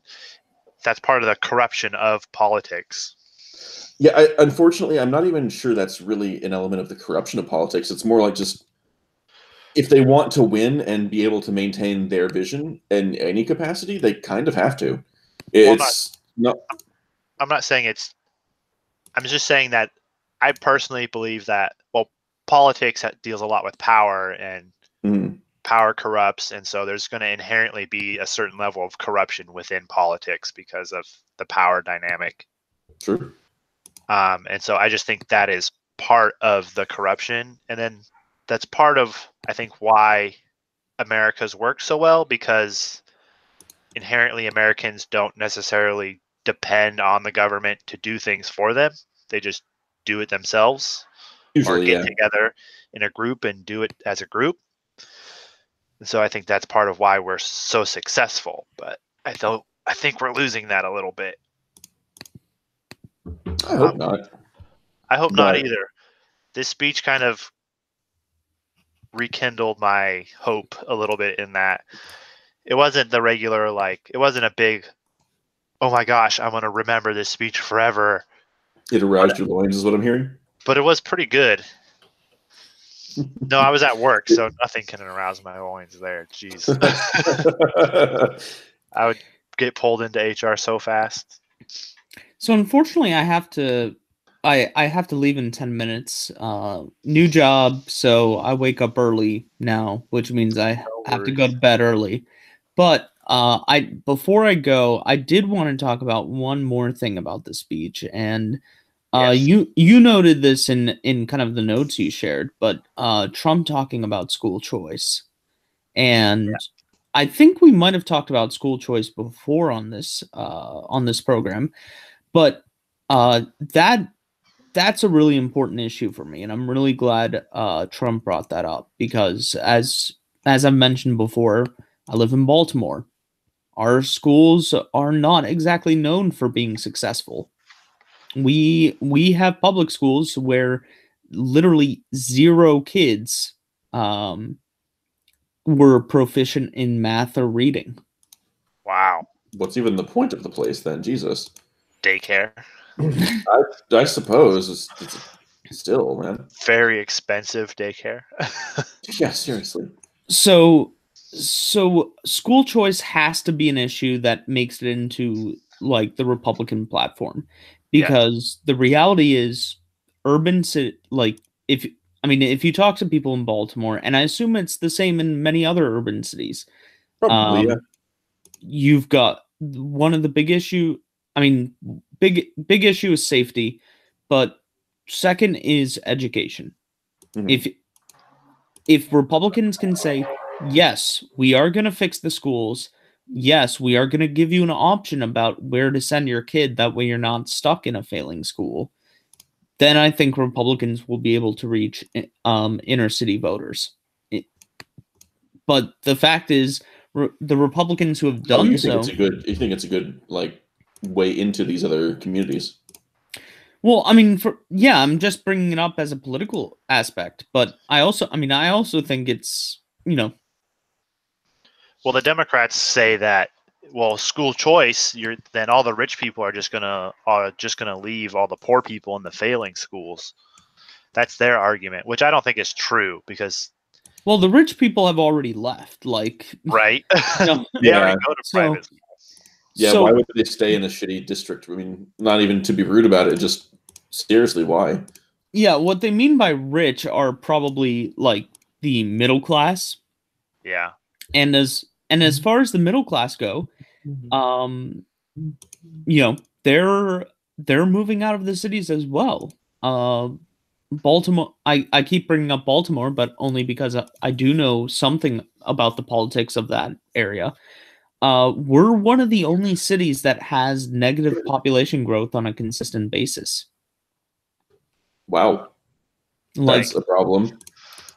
that's part of the corruption of politics. Yeah, unfortunately, I'm not even sure that's really an element of the corruption of politics. It's more like, just if they want to win and be able to maintain their vision in any capacity, they kind of have to. I'm not saying it's. I'm just saying that I personally believe that, well, politics deals a lot with power, and power corrupts, and so there's going to inherently be a certain level of corruption within politics because of the power dynamic. True. And so I just think that is part of the corruption. And then that's part of, I think, why America's worked so well, because inherently Americans don't necessarily depend on the government to do things for them. They just do it themselves. Usually, or get together in a group and do it as a group. And so I think that's part of why we're so successful. But I think we're losing that a little bit. I hope not. I hope not either. This speech kind of rekindled my hope a little bit, in that it wasn't the regular, like, it wasn't a big, oh my gosh, I'm going to remember this speech forever. It aroused your loins, is what I'm hearing. But it was pretty good. No, I was at work, so nothing can arouse my loins there. Jeez. I would get pulled into HR so fast. So unfortunately, I have to leave in 10 minutes. New job, so I wake up early now, which means I have to go to bed early. But before I go, I did want to talk about one more thing about the speech, and yes. You noted this in kind of the notes you shared, but Trump talking about school choice, and yeah. I think we might have talked about school choice before on this program, but that's a really important issue for me, and I'm really glad Trump brought that up, because as I've mentioned before, I live in Baltimore. Our schools are not exactly known for being successful. We have public schools where literally 0 kids were proficient in math or reading. Wow. What's even the point of the place then? Jesus. Daycare. I suppose it's still, man. Very expensive daycare. Yeah, seriously. So school choice has to be an issue that makes it into like the Republican platform, because the reality is if you talk to people in Baltimore, and I assume it's the same in many other urban cities, probably, yeah. You've got one of the big issue. Big issue is safety, but second is education. Mm-hmm. If Republicans can say, yes, we are going to fix the schools, yes, we are going to give you an option about where to send your kid, that way you're not stuck in a failing school, then I think Republicans will be able to reach inner city voters. But the fact is, the Republicans who have done you think it's a good like way into these other communities? Well, I'm just bringing it up as a political aspect, but I also think it's, Well, the Democrats say that, well, school choice, then all the rich people are just gonna leave all the poor people in the failing schools. That's their argument, which I don't think is true, because, well, the rich people have already left, like, right? They already go to private schools. Yeah, why would they stay in a shitty district? I mean, not even to be rude about it, just seriously, why? Yeah, what they mean by rich are probably like the middle class. Yeah. And as far as the middle class go, they're moving out of the cities as well. Baltimore, I keep bringing up Baltimore, but only because I do know something about the politics of that area. We're one of the only cities that has negative population growth on a consistent basis. Wow. That's a problem.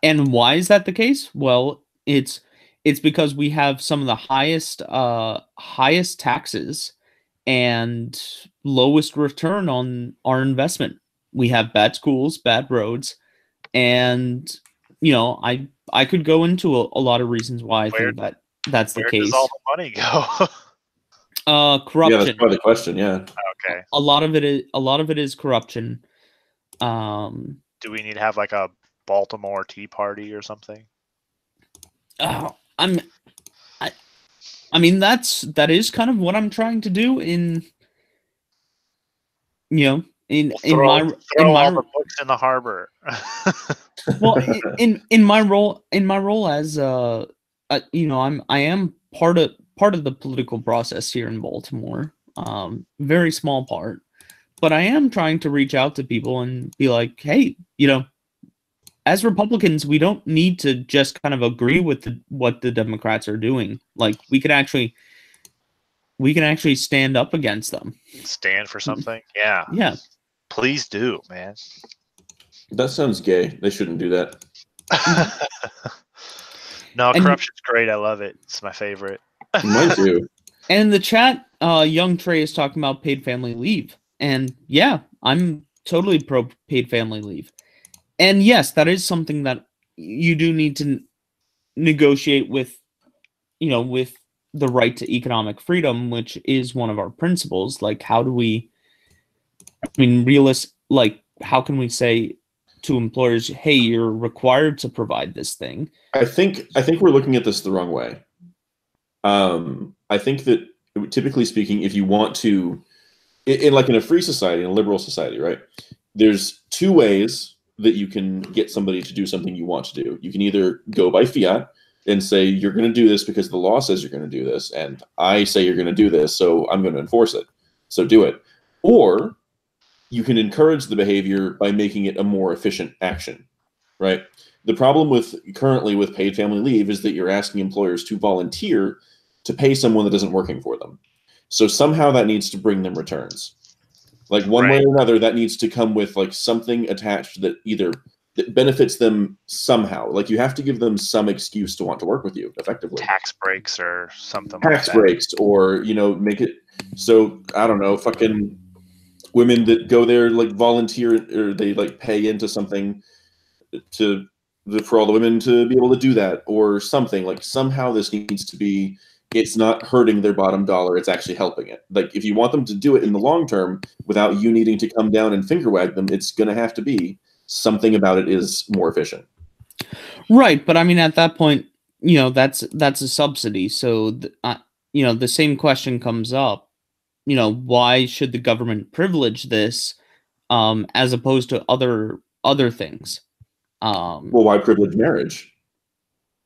And why is that the case? Well, it's because we have some of the highest taxes and lowest return on our investment. We have bad schools, bad roads, and I could go into a lot of reasons why I think that's the case. Where does all the money go? Corruption. Yeah, that's probably the question. Yeah. Okay. A lot of it is corruption. Do we need to have like a Baltimore Tea Party or something? That is kind of what I'm trying to do in my the books in the harbor. Well, in my role as I am part of the political process here in Baltimore. Very small part, But I am trying to reach out to people and be like, hey, as Republicans, we don't need to just kind of agree with what the Democrats are doing. Like, we can actually stand up against them. Stand for something. Yeah. Yeah. Please do, man. That sounds gay. They shouldn't do that. No, corruption's great. I love it. It's my favorite. Mine too. And in the chat, Young Trey is talking about paid family leave. And yeah, I'm totally pro paid family leave. And yes, that is something that you do need to negotiate with, with the right to economic freedom, which is one of our principles. Like, how do we, how can we say to employers, hey, you're required to provide this thing? I think we're looking at this the wrong way. I think that typically speaking, if you want to, in a free society, in a liberal society, right, there's two ways that you can get somebody to do something you want to do. You can either go by fiat and say, you're going to do this because the law says you're going to do this, and I say you're going to do this, so I'm going to enforce it. So do it. Or you can encourage the behavior by making it a more efficient action, right? The problem currently with paid family leave is that you're asking employers to volunteer to pay someone that isn't working for them. So somehow that needs to bring them returns. Like one way or another, that needs to come with like something attached that that benefits them somehow. Like you have to give them some excuse to want to work with you effectively. Tax breaks or something Tax breaks, or, make it so, I don't know, fucking women that go there like volunteer, or they like pay into something for all the women to be able to do that, or something. Like somehow this needs to be, it's not hurting their bottom dollar, it's actually helping it. Like if you want them to do it in the long term without you needing to come down and finger wag them, it's going to have to be something about it is more efficient. Right, but I mean at that point, that's a subsidy. So the same question comes up. Why should the government privilege this as opposed to other things? Well, why privilege marriage?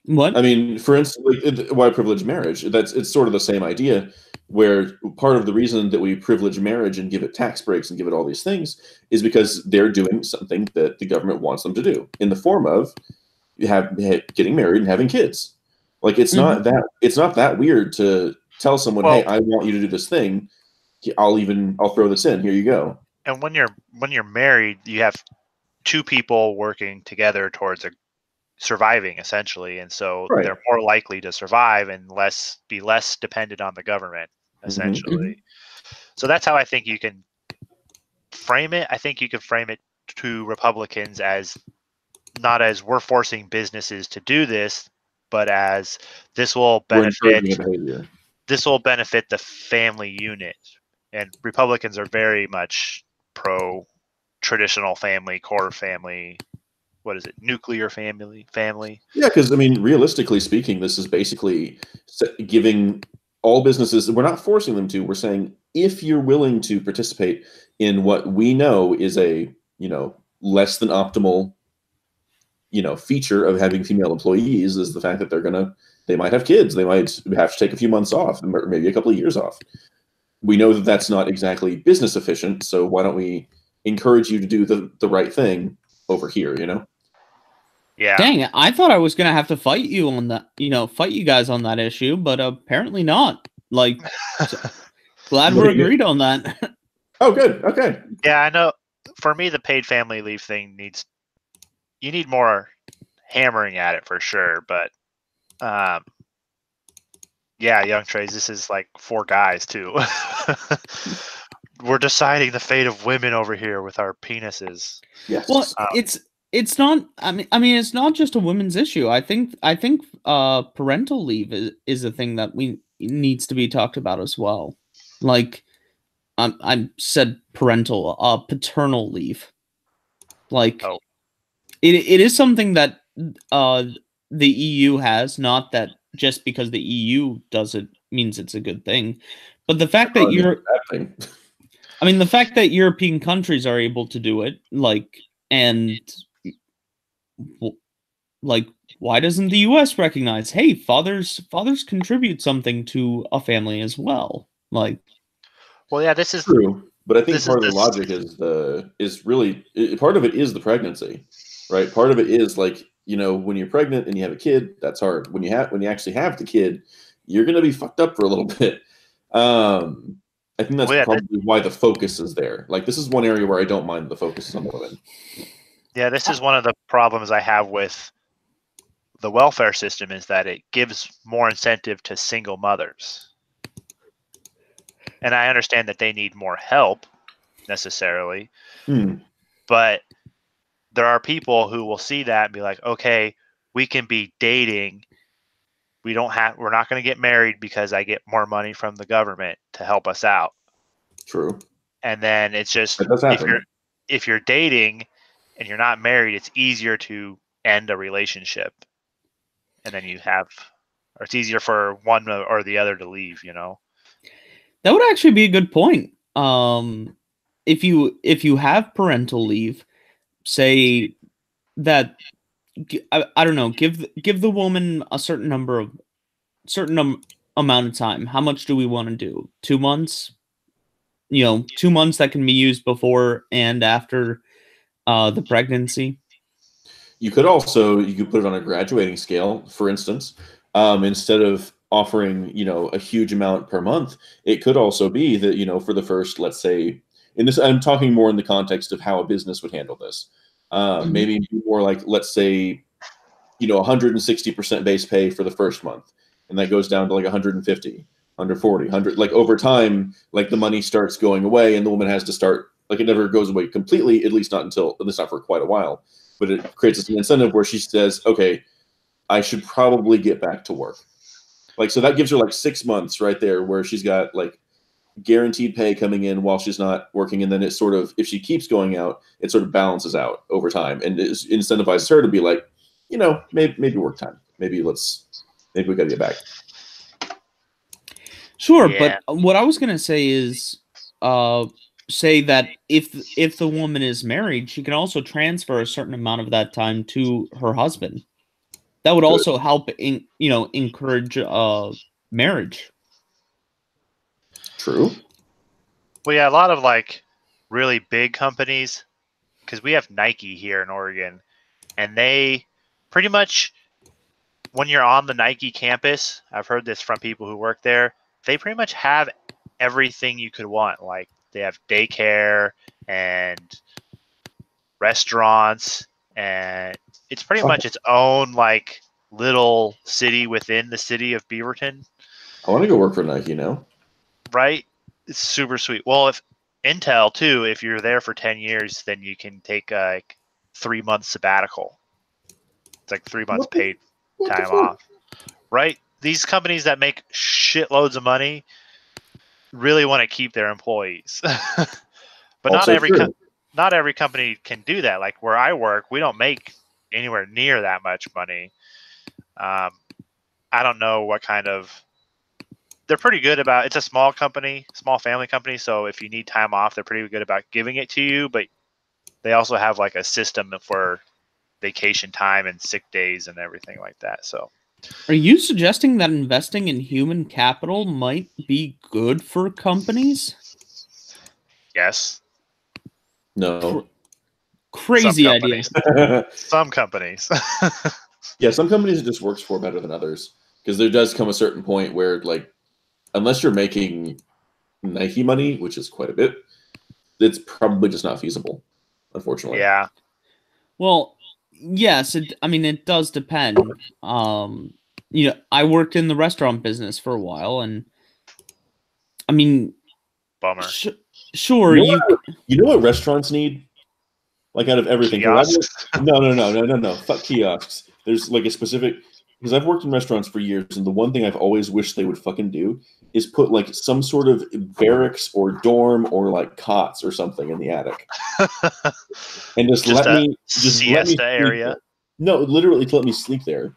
What? I mean, for instance, why privilege marriage? It's sort of the same idea, where part of the reason that we privilege marriage and give it tax breaks and give it all these things is because they're doing something that the government wants them to do in the form of getting married and having kids. Like it's not that weird to tell someone, hey, I want you to do this thing. I'll throw this in. Here you go. And when you're married, you have two people working together towards surviving essentially, and so they're more likely to survive and be less dependent on the government essentially. Mm-hmm. So that's how I think you can frame it. I think you could frame it to Republicans as not as we're forcing businesses to do this, but as this will benefit the family unit. And Republicans are very much pro traditional family, core family. What is it? Nuclear family? Yeah, because I mean, realistically speaking, this is basically giving all businesses. We're not forcing them to. We're saying if you're willing to participate in what we know is a less than optimal feature of having female employees, is the fact that they might have kids, they might have to take a few months off, or maybe a couple of years off. We know that that's not exactly business efficient, so why don't we encourage you to do the right thing over here? Yeah. Dang it, I thought I was gonna have to fight you on that, fight you guys on that issue, but apparently not. Like, glad we're agreed on that. Oh, good. Okay. Yeah, I know. For me, the paid family leave thing you need more hammering at it for sure. But, yeah, Young Trays, this is like 4 guys too. We're deciding the fate of women over here with our penises. Yes. Well, it's not. I mean, it's not just a women's issue. I think parental leave is a thing that needs to be talked about as well. Like, I said paternal leave. Like, it is something that the EU has. Not that just because the EU does it means it's a good thing, but the fact that the fact that European countries are able to do it, why doesn't the US recognize, hey, fathers contribute something to a family as well? Like, well, yeah, this is true. But I think part of the logic is really part of it is the pregnancy, right? Part of it is like, you know, when you're pregnant and you have a kid, that's hard. When you actually have the kid, you're going to be fucked up for a little bit. I think that's probably why the focus is there. Like, this is one area where I don't mind the focus is on the women. Yeah, this is one of the problems I have with the welfare system, is that it gives more incentive to single mothers. And I understand that they need more help necessarily, but there are people who will see that and be like, okay, we can be dating. We're not going to get married because I get more money from the government to help us out. True. And then it's just, if you're dating and you're not married, it's easier to end a relationship. And then or it's easier for one or the other to leave, you know? That would actually be a good point. If you have parental leave, say that, I don't know, give the woman a certain amount of time. How much do we want to do? 2 months? You know, 2 months that can be used before and after the pregnancy. You could put it on a graduating scale, for instance. Instead of offering, you know, a huge amount per month, it could also be that, you know, for the first, let's say, I'm talking more in the context of how a business would handle this. Maybe more like, let's say, you know, 160% base pay for the first month, and that goes down to like 150, 140, 100. Like, over time, like, the money starts going away, and the woman has to start, like, it never goes away completely, at least not for quite a while. But it creates an incentive where she says, okay, I should probably get back to work. Like, so that gives her like 6 months right there where she's got like guaranteed pay coming in while she's not working. And then it sort of, if she keeps going out, it sort of balances out over time, and it incentivizes her to be like, you know, maybe work time. Maybe we got to get back. Sure. Yeah. But what I was going to say is, say that if the woman is married, she can also transfer a certain amount of that time to her husband. That would also help encourage marriage. True. Well, yeah, a lot of like really big companies, because we have Nike here in Oregon, and they pretty much, when you're on the Nike campus, I've heard this from people who work there, they pretty much have everything you could want. Like, they have daycare and restaurants, and it's pretty much its own like little city within the city of Beaverton. I want to go work for Nike now. Right? It's super sweet. Well, if Intel too, if you're there for 10 years, then you can take a 3 month sabbatical. It's like 3 months paid time off. Right? These companies that make shitloads of money really want to keep their employees. But not every company can do that. Like, where I work, we don't make anywhere near that much money. I don't know what kind of, they're pretty good about, it's a small company, small family company. So if you need time off, they're pretty good about giving it to you, but they also have like a system for vacation time and sick days and everything like that. So are you suggesting that investing in human capital might be good for companies? Yes. No. Crazy idea. Some companies. Yeah, some companies it just works for better than others, because there does come a certain point where, like, unless you're making Nike money, which is quite a bit, it's probably just not feasible, unfortunately. Yeah. Well, yes, it does depend. You know, I worked in the restaurant business for a while, and I mean, bummer. Sure, you know what restaurants need? Like, out of everything. No. Fuck kiosks. There's like a specific, because I've worked in restaurants for years, and the one thing I've always wished they would fucking do is put like some sort of barracks or dorm or like cots or something in the attic, and just let me siesta area. There. No, literally to let me sleep there,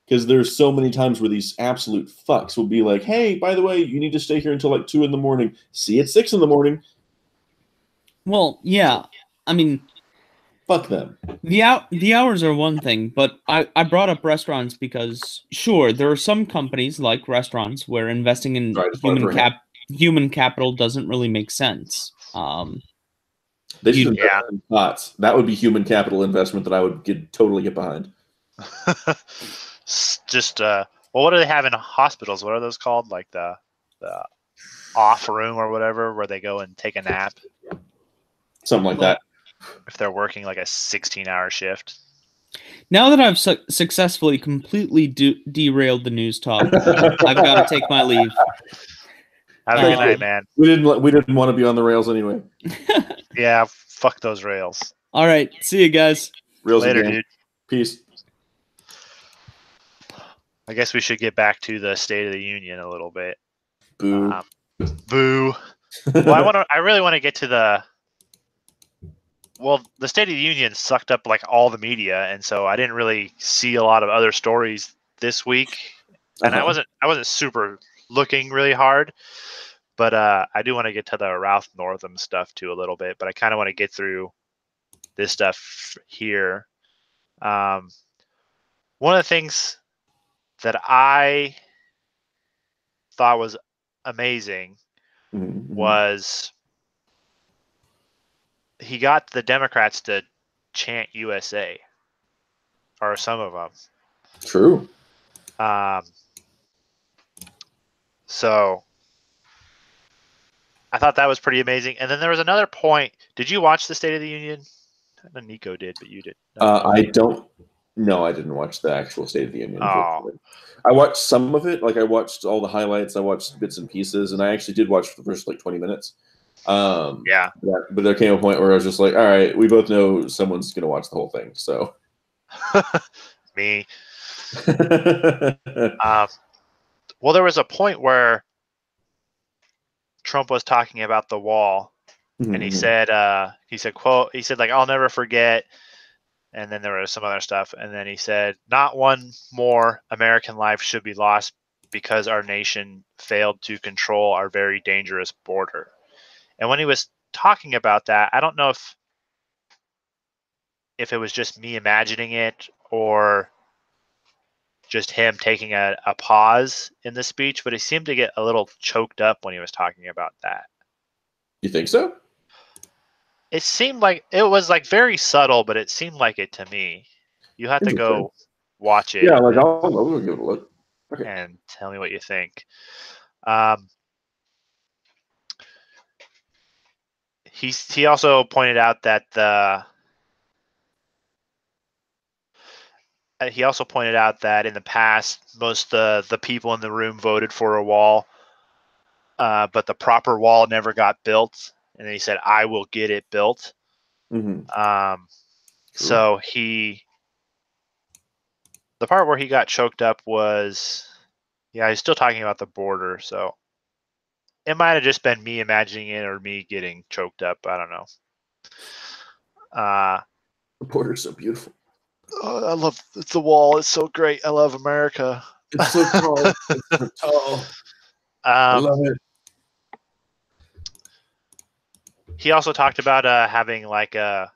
because there's so many times where these absolute fucks will be like, "Hey, by the way, you need to stay here until like 2 a.m. See you at 6 a.m." Well, yeah, I mean, fuck them. The hours are one thing, but I brought up restaurants because, sure, there are some companies like restaurants where investing in human capital doesn't really make sense. They should invest in bots. That would be human capital investment that I would totally get behind. Just well, what do they have in hospitals? What are those called? Like the off room or whatever, where they go and take a nap. Something like that. If they're working like a 16-hour shift. Now that I've successfully completely derailed the news talk, I've got to take my leave. Have a good night, man. We didn't want to be on the rails anyway. Yeah, fuck those rails. All right, see you guys. Rails later, again. Dude. Peace. I guess we should get back to the State of the Union a little bit. Boo. Boo. Well, I really want to get to the State of the Union sucked up like all the media, and so I didn't really see a lot of other stories this week. And I wasn't super looking really hard, but I do want to get to the Ralph Northam stuff too a little bit. But I kind of want to get through this stuff here. One of the things that I thought was amazing was he got the Democrats to chant USA, or some of them. True. So I thought that was pretty amazing. And then there was another point. Did you watch the State of the Union? I know Nico did, but you didn't. I don't. No, I didn't watch the actual State of the Union. Oh. I watched some of it. Like I watched all the highlights. I watched bits and pieces, and I actually did watch the first 20 minutes. Yeah. But there came a point where I was just like, all right, we both know someone's going to watch the whole thing. So. Me. Well, there was a point where Trump was talking about the wall, and he said, like, I'll never forget. And then there was some other stuff. And then he said, not one more American life should be lost because our nation failed to control our very dangerous border. And when he was talking about that, I don't know if it was just me imagining it or just him taking a pause in the speech, but he seemed to get a little choked up when he was talking about that. You think so? It seemed like it was like very subtle, but it seemed like it to me. You have to go watch it. Yeah, like I'll give it a look. Okay. And tell me what you think. He also pointed out that in the past, most of the people in the room voted for a wall, but the proper wall never got built. And then he said, I will get it built. So the part where he got choked up was, he's still talking about the border. So it might have just been me imagining it or me getting choked up. I don't know. The border's so beautiful. Oh, I love the wall. It's so great. I love America. It's so tall. It's so tall. I love it. He also talked about having like a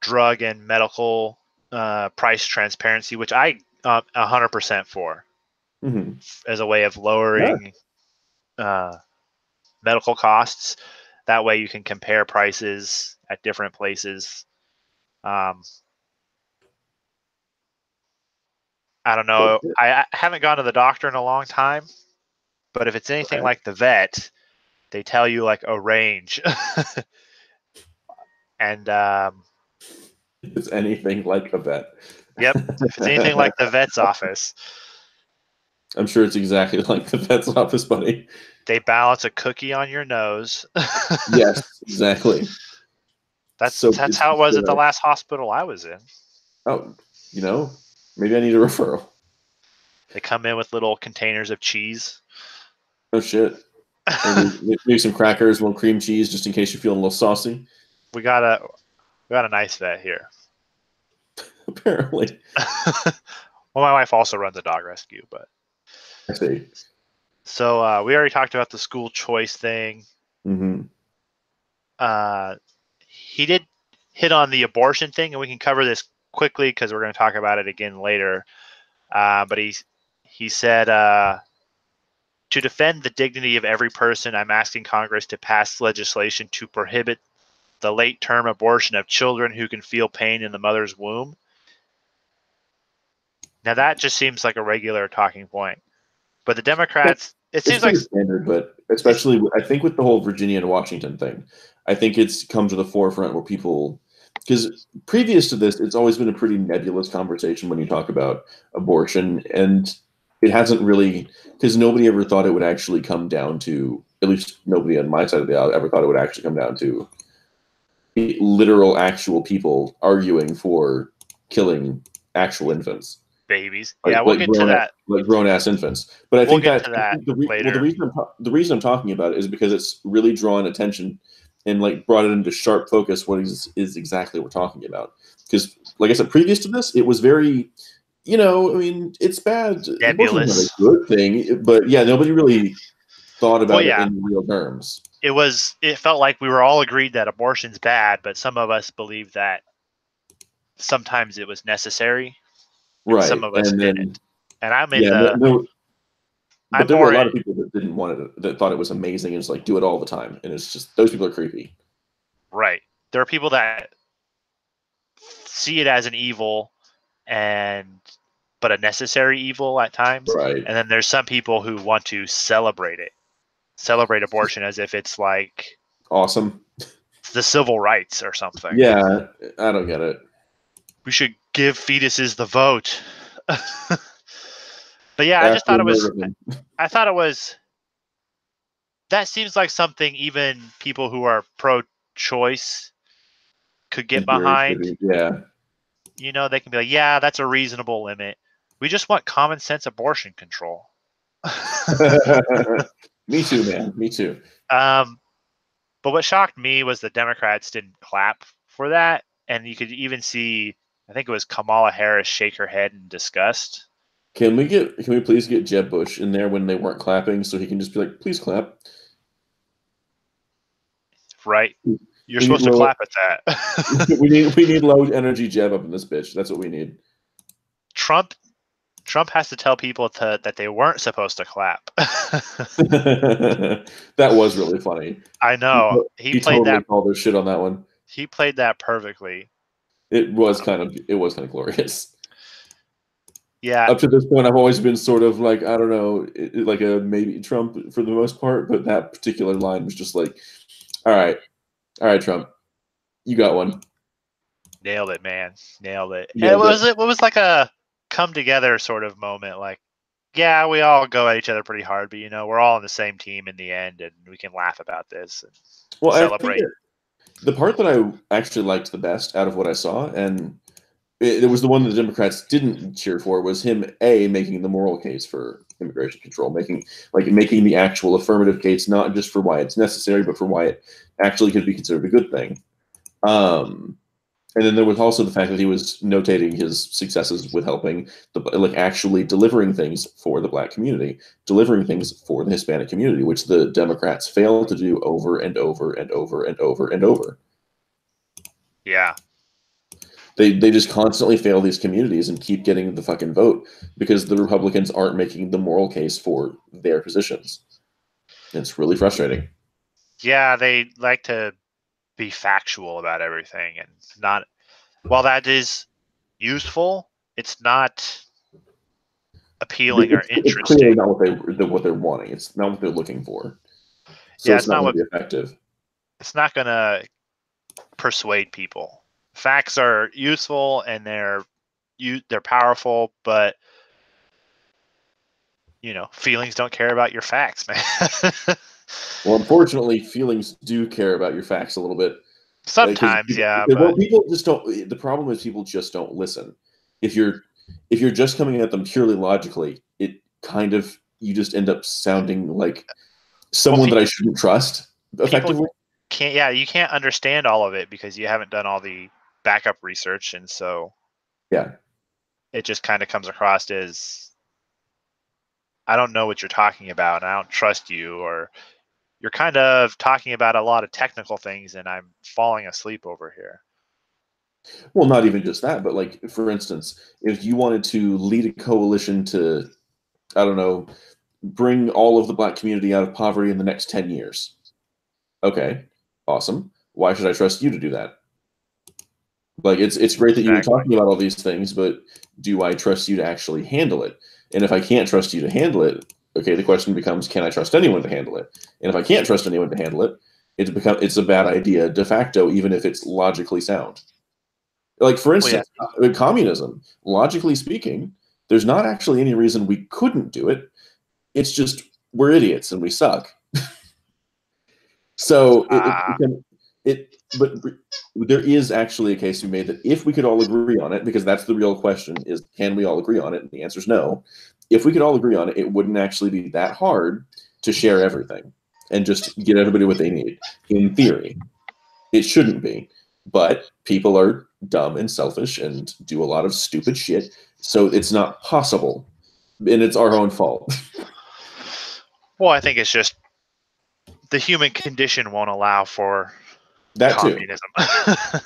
drug and medical price transparency, which I 100% for as a way of lowering medical costs. That way you can compare prices at different places. I don't know. I haven't gone to the doctor in a long time, but if it's anything like the vet, they tell you like a range. And it's anything like a vet. Yep. If it's anything like the vet's office. I'm sure it's exactly like the vet's office, buddy. They balance a cookie on your nose. Yes, exactly. That's how it was at the last hospital I was in. Oh, maybe I need a referral. They come in with little containers of cheese. Oh shit. Maybe some crackers, a little cream cheese, just in case you're feeling a little saucy. We got a nice vet here. Apparently. Well, my wife also runs a dog rescue, but I see. So we already talked about the school choice thing. He did hit on the abortion thing, and we can cover this quickly because we're going to talk about it again later. But he said To defend the dignity of every person, I'm asking Congress to pass legislation to prohibit the late-term abortion of children who can feel pain in the mother's womb. Now that just seems like a regular talking point. But the Democrats, it seems like standard, but especially I think with the whole Virginia and Washington thing, I think it's come to the forefront where people, because previous to this, it's always been a pretty nebulous conversation when you talk about abortion, and it hasn't really, because nobody ever thought it would actually come down to, at least nobody on my side of the aisle ever thought it would actually come down to literal actual people arguing for killing actual infants. Babies. Yeah, we'll get to that. Like grown-ass infants. But I think get to that later. Well, the reason I'm talking about it is because it's really drawn attention and like brought it into sharp focus what is exactly what we're talking about. Because, like I said, previous to this, it was very, I mean, it's bad. Nebulous. It's not a good thing, but yeah, nobody really thought about it in real terms. It felt like we were all agreed that abortion's bad, but some of us believed that sometimes it was necessary. Right. Some of us didn't. And I'm in but there were a lot of people that didn't want it, that thought it was amazing and just like do it all the time. And it's just, those people are creepy. Right. There are people that see it as an evil but a necessary evil at times. Right. And then there's some people who want to celebrate abortion as if it's like awesome. The civil rights or something. Yeah, I don't get it. We should give fetuses the vote. But yeah, I thought it was, that seems like something even people who are pro-choice could get behind. Yeah. They can be like, yeah, that's a reasonable limit. We just want common sense abortion control. Me too, man. Me too. But what shocked me was the Democrats didn't clap for that. And you could even see, I think it was Kamala Harris shake her head in disgust. Can we please get Jeb Bush in there when they weren't clapping so he can just be like, please clap? Right. You're supposed to clap at that. we need low energy Jeb up in this bitch. That's what we need. Trump has to tell people that they weren't supposed to clap. That was really funny. I know. He played totally called their shit on that one. He played that perfectly. It was kind of glorious. Yeah. Up to this point, I've always been sort of like, I don't know, like a maybe Trump for the most part, but that particular line was just like, all right, Trump, you got one. Nailed it, man. Nailed it. Yeah, it was like a come together sort of moment. Like, yeah, we all go at each other pretty hard, but we're all on the same team in the end, and we can laugh about this and celebrate. The part that I actually liked the best out of what I saw, and it was the one that the Democrats didn't cheer for, was him making the moral case for immigration control, making the actual affirmative case, not just for why it's necessary, but for why it actually could be considered a good thing. And then there was also the fact that he was notating his successes with helping actually delivering things for the Black community, delivering things for the Hispanic community, which the Democrats failed to do over and over and over and over and over. Yeah. They just constantly fail these communities and keep getting the fucking vote because the Republicans aren't making the moral case for their positions. It's really frustrating. Yeah, they like to be factual about everything, and not, while that is useful, it's not appealing or interesting. It's clearly not what they're wanting. It's not what they're looking for. So it's not going to be effective. It's not going to persuade people. Facts are useful and they're powerful, but feelings don't care about your facts, man. Well, unfortunately, feelings do care about your facts a little bit. Sometimes, yeah. Well, people just don't. The problem is people just don't listen. If you're just coming at them purely logically, it kind of, you just end up sounding like someone that I shouldn't trust effectively. You can't understand all of it because you haven't done all the backup research, and so it just kind of comes across as, I don't know what you're talking about, and I don't trust you, or you're kind of talking about a lot of technical things and I'm falling asleep over here. Well, not even just that, but like, for instance, if you wanted to lead a coalition to, I don't know, bring all of the black community out of poverty in the next 10 years. Okay, awesome. Why should I trust you to do that? Like, it's great that you're talking about all these things, but do I trust you to actually handle it? And if I can't trust you to handle it, okay, the question becomes, can I trust anyone to handle it? And if I can't trust anyone to handle it, it's a bad idea de facto, even if it's logically sound. Like, for instance, communism, logically speaking, there's not actually any reason we couldn't do it. It's just we're idiots and we suck. So but there is actually a case to be made that if we could all agree on it, because that's the real question, is can we all agree on it? And the answer is no. If we could all agree on it, it wouldn't actually be that hard to share everything and just get everybody what they need. In theory, it shouldn't be. But people are dumb and selfish and do a lot of stupid shit, so it's not possible. And it's our own fault. Well, I think it's just the human condition won't allow for that communism. Too.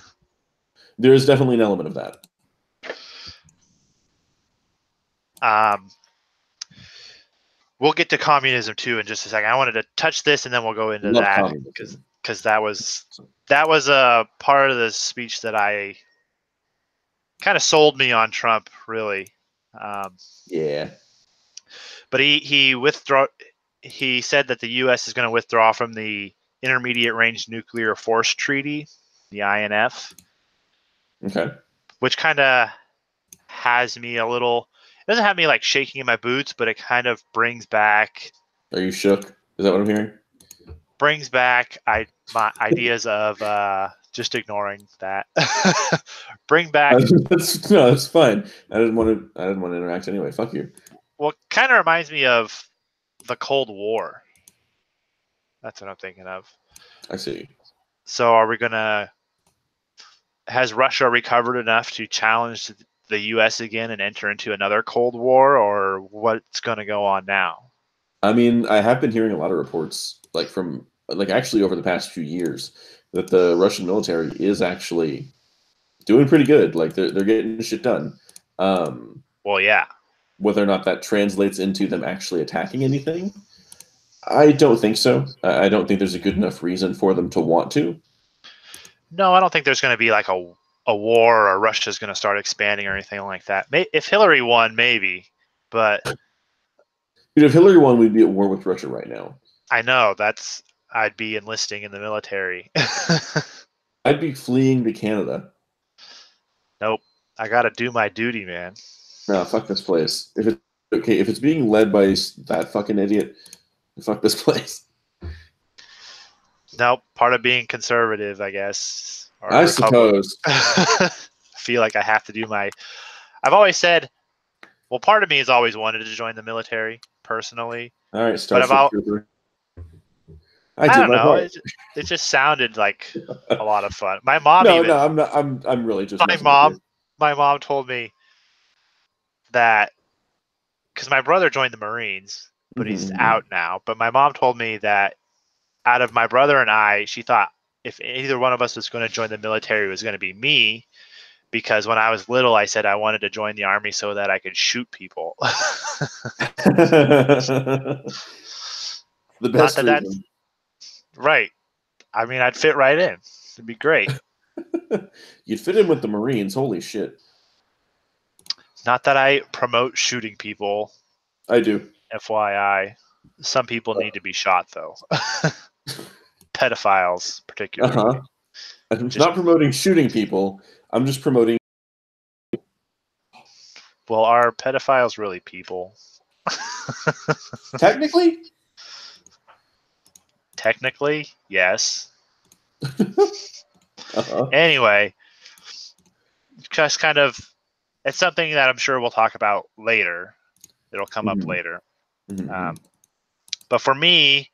There is definitely an element of that. We'll get to communism too in just a second. I wanted to touch this and then we'll go into that because that was a part of the speech that I kind of sold me on Trump, really. Yeah. But he said that the U.S. is going to withdraw from the Intermediate Range Nuclear Force Treaty, the INF. Okay. Which kind of has me a little. It doesn't have me like shaking in my boots, but it kind of brings back. Are you shook? Is that what I'm hearing? Brings back my ideas of just ignoring that. Bring back. That's fine. I didn't want to interact anyway. Fuck you. Well, kind of reminds me of the Cold War. That's what I'm thinking of. I see. So, are we gonna? Has Russia recovered enough to challenge the U.S. again and enter into another Cold War, or what's going to go on now? I mean, I have been hearing a lot of reports, actually over the past few years, that the Russian military is actually doing pretty good. Like they're getting shit done. Well, yeah. Whether or not that translates into them actually attacking anything, I don't think so. I don't think there's a good enough reason for them to want to. No, I don't think there's going to be like a war or Russia's going to start expanding or anything like that. If Hillary won, maybe, but dude, if Hillary won, we'd be at war with Russia right now. I know. I'd be enlisting in the military. I'd be fleeing to Canada. Nope, I got to do my duty, man. No, fuck this place. If it's being led by that fucking idiot, fuck this place. Nope, part of being conservative, I guess. I suppose. I feel like I have to do my. I've always said, well, part of me has always wanted to join the military personally. All right, Starship Trooper. I don't know. It just sounded like a lot of fun. My mom. No, I'm not. I'm really just. My mom told me that because my brother joined the Marines, but he's out now. But my mom told me that out of my brother and I, she thought if either one of us was going to join the military, it was going to be me. Because when I was little, I said I wanted to join the army so that I could shoot people. The best reason. Right. I mean, I'd fit right in. It'd be great. You'd fit in with the Marines. Holy shit. Not that I promote shooting people. I do. FYI. Some people need to be shot, though. Pedophiles, particularly. I'm not promoting shooting people. I'm just promoting. Well, are pedophiles really people? Technically? Technically, yes. Anyway, just kind of, it's something that I'm sure we'll talk about later. It'll come up later. But for me,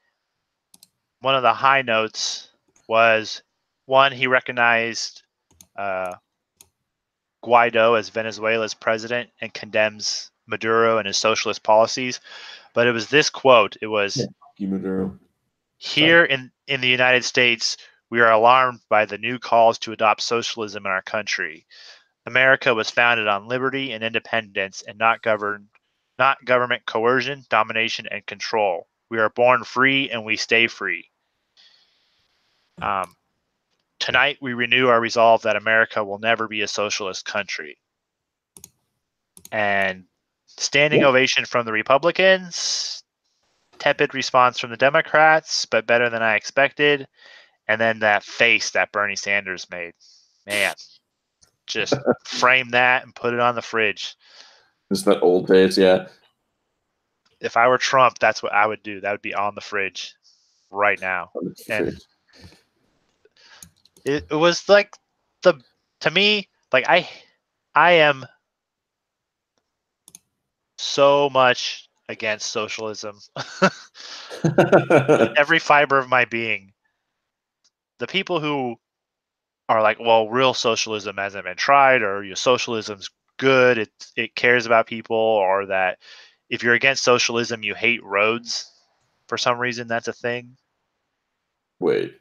one of the high notes was, one, he recognized Guaido as Venezuela's president and condemns Maduro and his socialist policies. But it was this quote. It was, Maduro. Here in the United States, we are alarmed by the new calls to adopt socialism in our country. America was founded on liberty and independence and not governed not government coercion, domination, and control. We are born free and we stay free. Tonight, we renew our resolve that America will never be a socialist country. And standing ovation from the Republicans, tepid response from the Democrats, but better than I expected. And then that face that Bernie Sanders made. Man, just frame that and put it on the fridge. It's that old days, yeah. If I were Trump, that's what I would do. That would be on the fridge right now. And it was like to me, like I am so much against socialism. Every fiber of my being. The people who are like, well, real socialism hasn't been tried, or your socialism's good, it cares about people, or that if you're against socialism, you hate roads for some reason. That's a thing. Wait.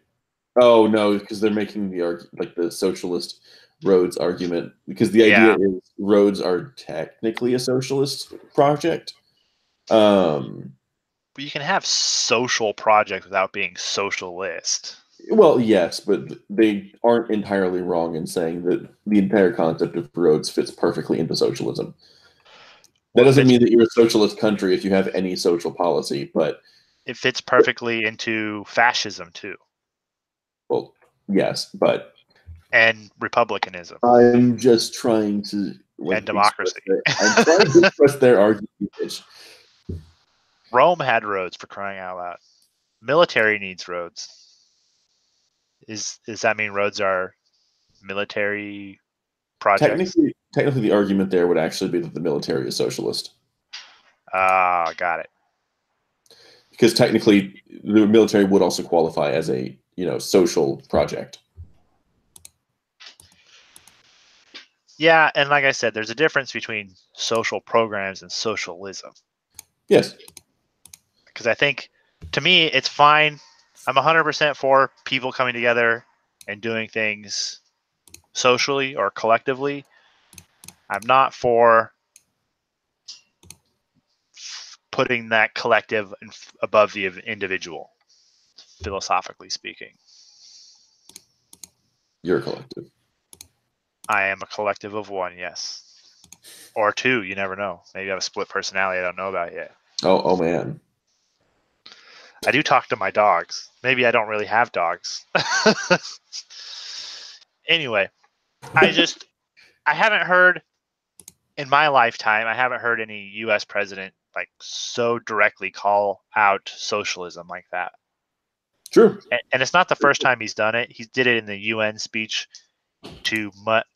Oh no, because they're making the socialist roads argument, because the idea is roads are technically a socialist project. But you can have social projects without being socialist. Well, yes, but they aren't entirely wrong in saying that the entire concept of roads fits perfectly into socialism. That doesn't mean that you're a socialist country if you have any social policy, but it fits perfectly into fascism too. Well, yes, but and republicanism. I'm just trying to and democracy. I'm trying to express their argument. Rome had roads, for crying out loud. Military needs roads. Does that mean roads are military projects? Technically, the argument there would actually be that the military is socialist. Got it. Because technically, the military would also qualify as a social project. Yeah, and like I said, there's a difference between social programs and socialism. Yes. Because I think, to me, it's fine. I'm 100% for people coming together and doing things socially or collectively. I'm not for putting that collective above the individual, philosophically speaking. You're a collective. I am a collective of one, yes. Or two, you never know. Maybe I have a split personality I don't know about yet. Oh man. I do talk to my dogs. Maybe I don't really have dogs. Anyway, I haven't heard in my lifetime, I haven't heard any U.S. president like so directly call out socialism like that. True. And it's not the first time he's done it. He did it in the UN speech to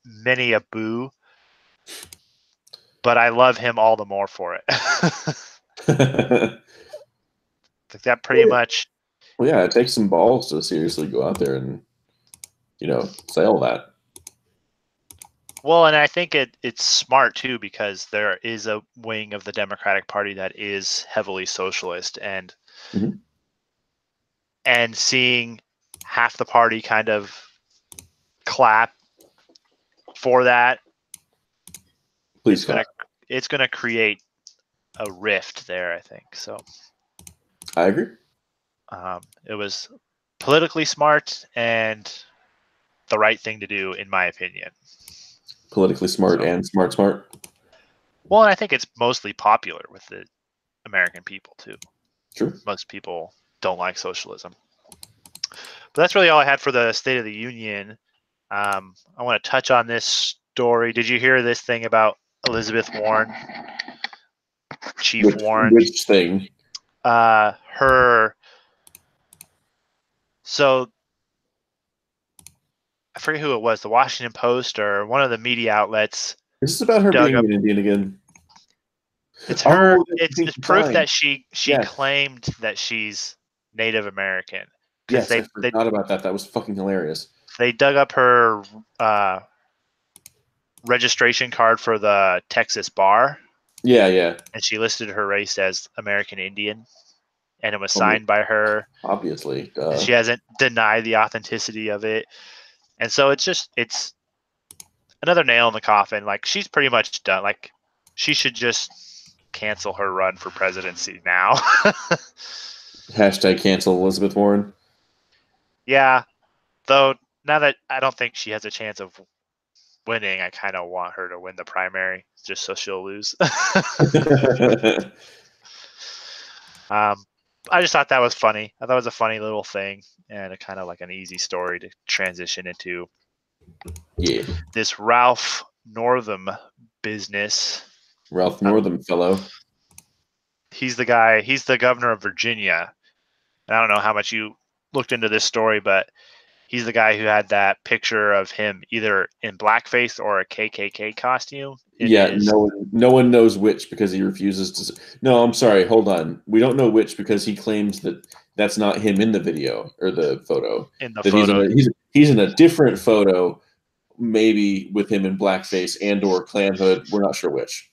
many a boo. But I love him all the more for it. Like that pretty much. Well, yeah, it takes some balls to seriously go out there and, say all that. Well, and I think it's smart too, because there is a wing of the Democratic Party that is heavily socialist, and and seeing half the party kind of clap for that, Please, it's gonna create a rift there, I think. So I agree. It was politically smart and the right thing to do, in my opinion. Politically smart and smart. Well, and I think it's mostly popular with the American people too. True. Most people don't like socialism. But that's really all I had for the State of the Union. I want to touch on this story. Did you hear this thing about Elizabeth Warren? Chief Warren. Which thing? So I forget who it was, the Washington Post or one of the media outlets. Is this about her being an Indian again? It's her. It's proof that she claimed that she's Native American. Yes, I forgot about that. That was fucking hilarious. They dug up her registration card for the Texas bar. Yeah. And she listed her race as American Indian, and it was signed by her. Obviously, she hasn't denied the authenticity of it, and so it's another nail in the coffin. Like, she's pretty much done. Like, she should just cancel her run for presidency now. Hashtag cancel Elizabeth Warren. Yeah, though now that I don't think she has a chance of winning, I kind of want her to win the primary just so she'll lose. I just thought that was funny. I thought it was a funny little thing and a kind of like an easy story to transition into. Yeah. This Ralph Northam business. Ralph Northam fellow. He's the guy. He's the governor of Virginia. And I don't know how much you looked into this story, but he's the guy who had that picture of him either in blackface or a KKK costume. Yeah, no one knows which because he refuses to. No, I'm sorry. Hold on. We don't know which because he claims that that's not him in the video or the photo. In the photo, he's in a different photo, maybe with him in blackface and/or Klan hood. We're not sure which.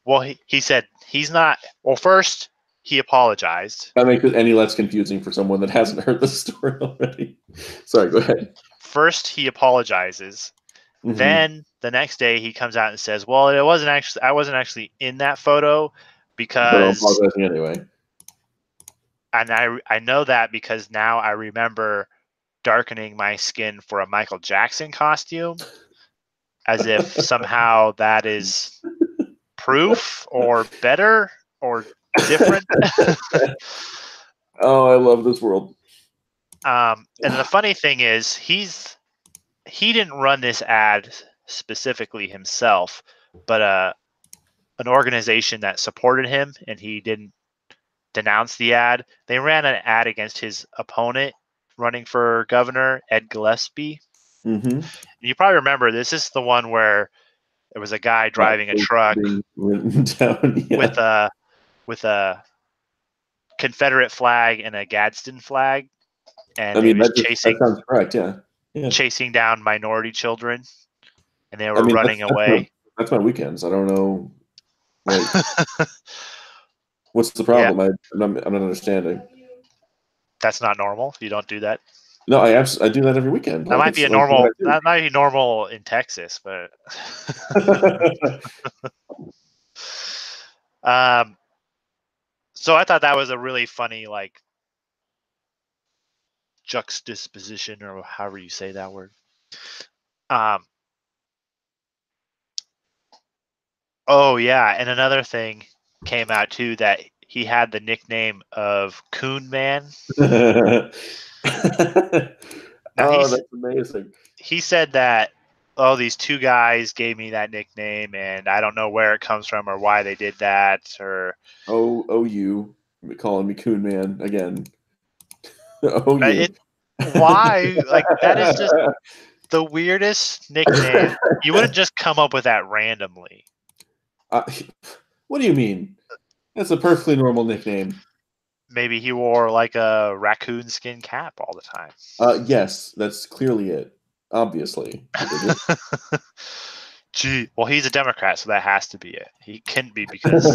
Well, he said he's not. Well, first he apologized. That makes it any less confusing for someone that hasn't heard the story already. Sorry, go ahead. First he apologizes. Mm-hmm. Then the next day he comes out and says, "Well, I wasn't actually in that photo because." But I'm apologizing anyway. And I know that because now I remember darkening my skin for a Michael Jackson costume, as if somehow that is proof or better or different. Oh, I love this world. And the funny thing is, he didn't run this ad specifically himself, but an organization that supported him, and he didn't denounce the ad. They ran an ad against his opponent running for governor, Ed Gillespie. Mm-hmm. You probably remember this is the one where there was a guy driving a truck with a Confederate flag and a Gadsden flag, and he was chasing. That sounds correct. Yeah, chasing down minority children, and they were running away. That's my weekends. I don't know. Like, what's the problem? Yeah. I'm not understanding. That's not normal. You don't do that. No, I do that every weekend. That might be normal. That might be normal in Texas, but. So I thought that was a really funny, like, juxtaposition, or however you say that word. Oh yeah, and another thing came out too, that he had the nickname of Coon Man. That's amazing. He said that, oh, these two guys gave me that nickname, and I don't know where it comes from or why they did that, or you calling me Coon Man again. You. Why? Like, that is just the weirdest nickname. You wouldn't just come up with that randomly. What do you mean? That's a perfectly normal nickname. Maybe he wore like a raccoon skin cap all the time. Yes, that's clearly it. Obviously. Gee, well, he's a Democrat, so that has to be it. He couldn't be because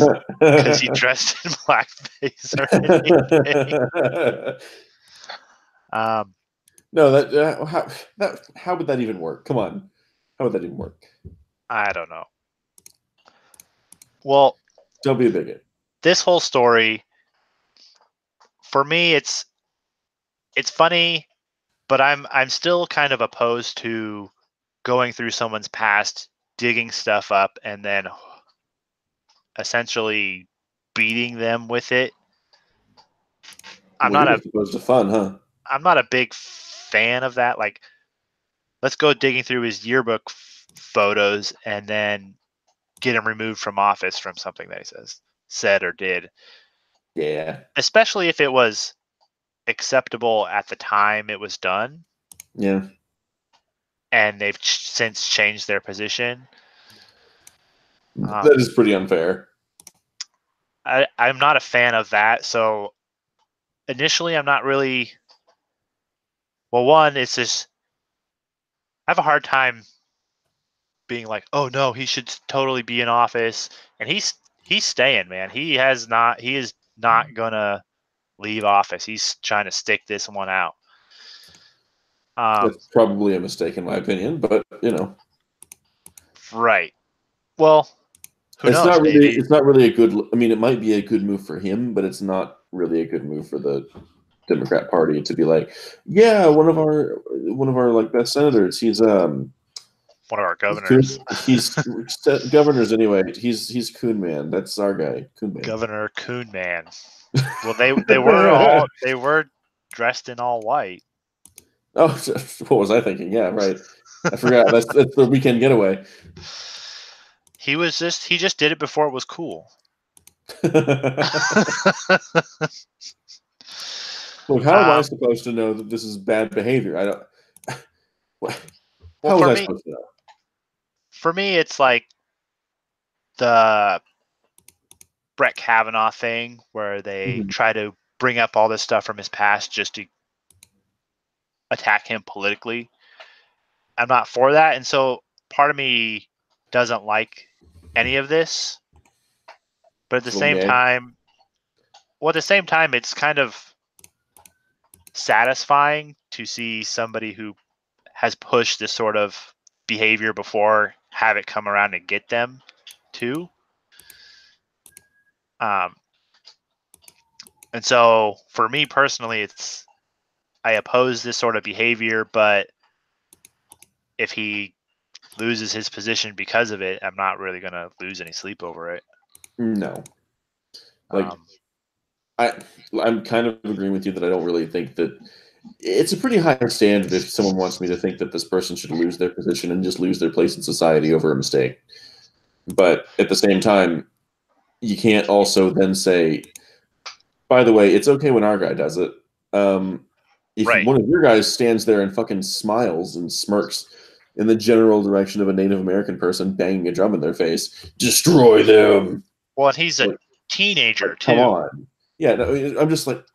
he dressed in blackface or anything. No, how would that even work? Come on, how would that even work? I don't know. Well, don't be a bigot. This whole story, for me, it's funny, but I'm still kind of opposed to going through someone's past, digging stuff up, and then essentially beating them with it. I'm not opposed to fun, huh? I'm not a big fan of that. Like, let's go digging through his yearbook photos and then get him removed from office from something that he said or did. Yeah. Especially if it was acceptable at the time it was done. Yeah. And they've since changed their position. That is pretty unfair. I'm not a fan of that. So initially, I'm not really. Well, one, it's just I have a hard time being like, oh no, he should totally be in office, and he's staying, man. He is not gonna leave office. He's trying to stick this one out. That's probably a mistake in my opinion, but you know. Right. Well, Who knows? Maybe it's not really a good. I mean, it might be a good move for him, but it's not really a good move for the Democrat Party to be like, yeah, one of our like best senators. He's one of our governors. He's governors anyway. He's Coon Man. That's our guy, Coon Man. Governor Coon Man. Well, they were dressed in all white. Oh, what was I thinking? Yeah, right. I forgot. That's the weekend getaway. He just did it before it was cool. Look, how am I supposed to know that this is bad behavior? I don't. How was I supposed to know? For me, it's like the Brett Kavanaugh thing where they try to bring up all this stuff from his past just to attack him politically. I'm not for that, and so part of me doesn't like any of this. But at the same time, it's kind of satisfying to see somebody who has pushed this sort of behavior before have it come around and get them too. And so for me personally, I oppose this sort of behavior, but if he loses his position because of it, I'm not really going to lose any sleep over it. No. Like, I'm kind of agreeing with you that I don't really think that it's a pretty high standard if someone wants me to think that this person should lose their position and just lose their place in society over a mistake. But at the same time, you can't also then say, by the way, it's okay when our guy does it. If one of your guys stands there and fucking smiles and smirks in the general direction of a Native American person banging a drum in their face, destroy them. Well, and he's a teenager too. Come on. Yeah, no, I'm just like,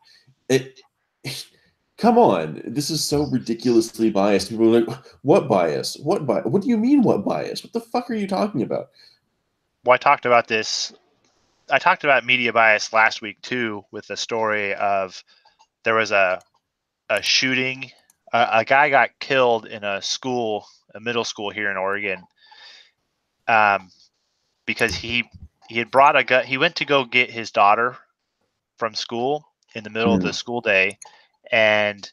come on. This is so ridiculously biased. People are like, what bias? What bias? What do you mean, what bias? What the fuck are you talking about? Well, I talked about this. I talked about media bias last week too, with the story of there was a shooting. A guy got killed in a middle school here in Oregon, because he had brought a gun. He went to go get his daughter from school in the middle of the school day, and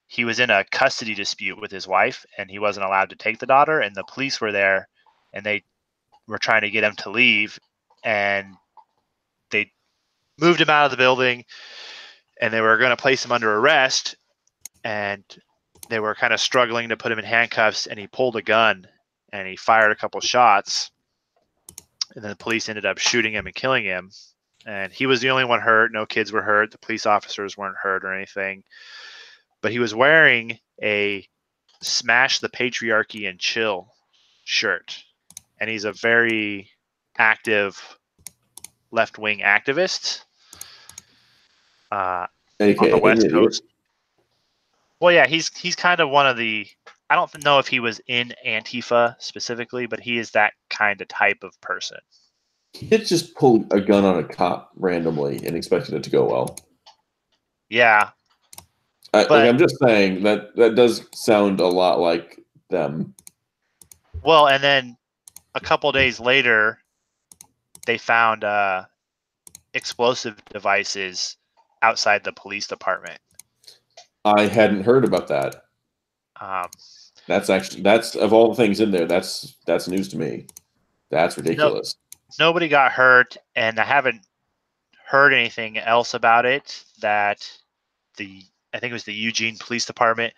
he was in a custody dispute with his wife, and he wasn't allowed to take the daughter, and the police were there, and they were trying to get him to leave, and they moved him out of the building, and they were going to place him under arrest, and they were kind of struggling to put him in handcuffs, and he pulled a gun and he fired a couple shots, and then the police ended up shooting him and killing him. And he was the only one hurt. No kids were hurt. The police officers weren't hurt or anything. But he was wearing a Smash the Patriarchy and Chill shirt. And he's a very active left-wing activist on the West Coast. Well, yeah, he's kind of one of the... I don't know if he was in Antifa specifically, but he is that kind of type of person. He did just pull a gun on a cop randomly and expected it to go well. Yeah. I'm just saying that does sound a lot like them. Well, and then a couple days later, they found explosive devices outside the police department. I hadn't heard about that. That's of all the things in there, that's news to me. That's ridiculous. Nobody got hurt, and I haven't heard anything else about it. That I think it was the Eugene Police Department.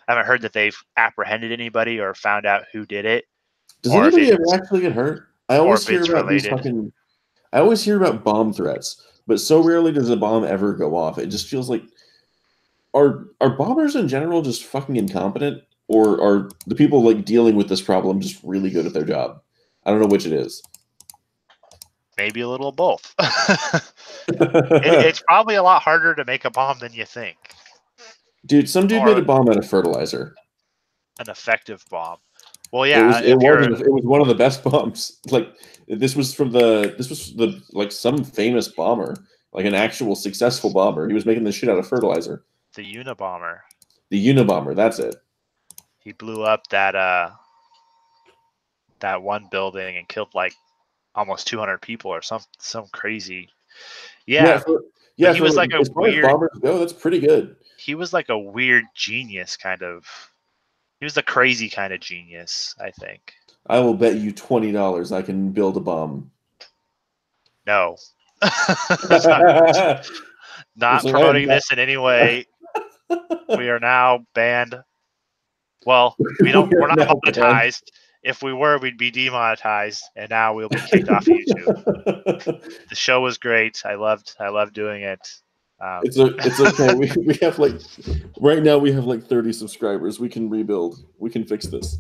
I haven't heard that they've apprehended anybody or found out who did it. Does anybody ever actually get hurt? I always hear about these fucking. I always hear about bomb threats, but so rarely does a bomb ever go off. It just feels like are bombers in general just fucking incompetent, or are the people like dealing with this problem just really good at their job? I don't know which it is. Maybe a little of both. It's probably a lot harder to make a bomb than you think. Dude, some dude made a bomb out of fertilizer. An effective bomb. Well, yeah, it was one of the best bombs. Like this was like some famous bomber, like an actual successful bomber. He was making this shit out of fertilizer. The Unabomber. The Unabomber, that's it. He blew up that one building and killed like almost 200 people or some crazy. Yeah, he was like as far as bombers go, that's pretty good. He was like a weird genius kind of. He was the crazy kind of genius, I think. I will bet you $20 I can build a bomb. No. Not promoting this in any way. We are now banned. Well, we're not monetized. Banned. If we were, we'd be demonetized, and now we'll be kicked off of YouTube. The show was great. I loved doing it. It's okay. We have right now we have 30 subscribers. We can rebuild. We can fix this.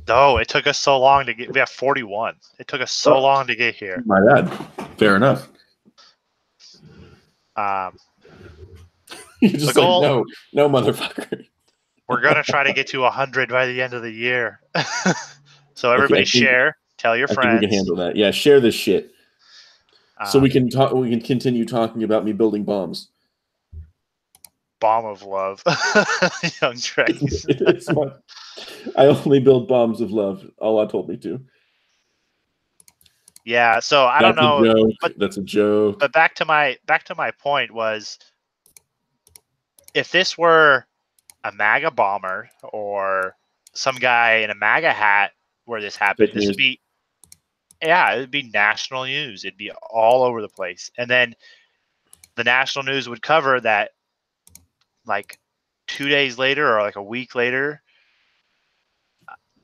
No, it took us so long to get. We have 41. It took us so long to get here. My bad. Fair enough. You're just no, motherfucker. We're gonna try to get to 100 by the end of the year. So everybody share. Tell your friends. I think we can handle that. Yeah, share this shit. So we can talk. We can continue talking about me building bombs. Bomb of love, young Trace. I only build bombs of love. Allah told me to. Yeah, so I don't know. That's a joke. But back to my point was, if this were a MAGA bomber or some guy in a MAGA hat where this happened, this would be, it would be national news. It'd be all over the place, and then the national news would cover that. 2 days later or a week later,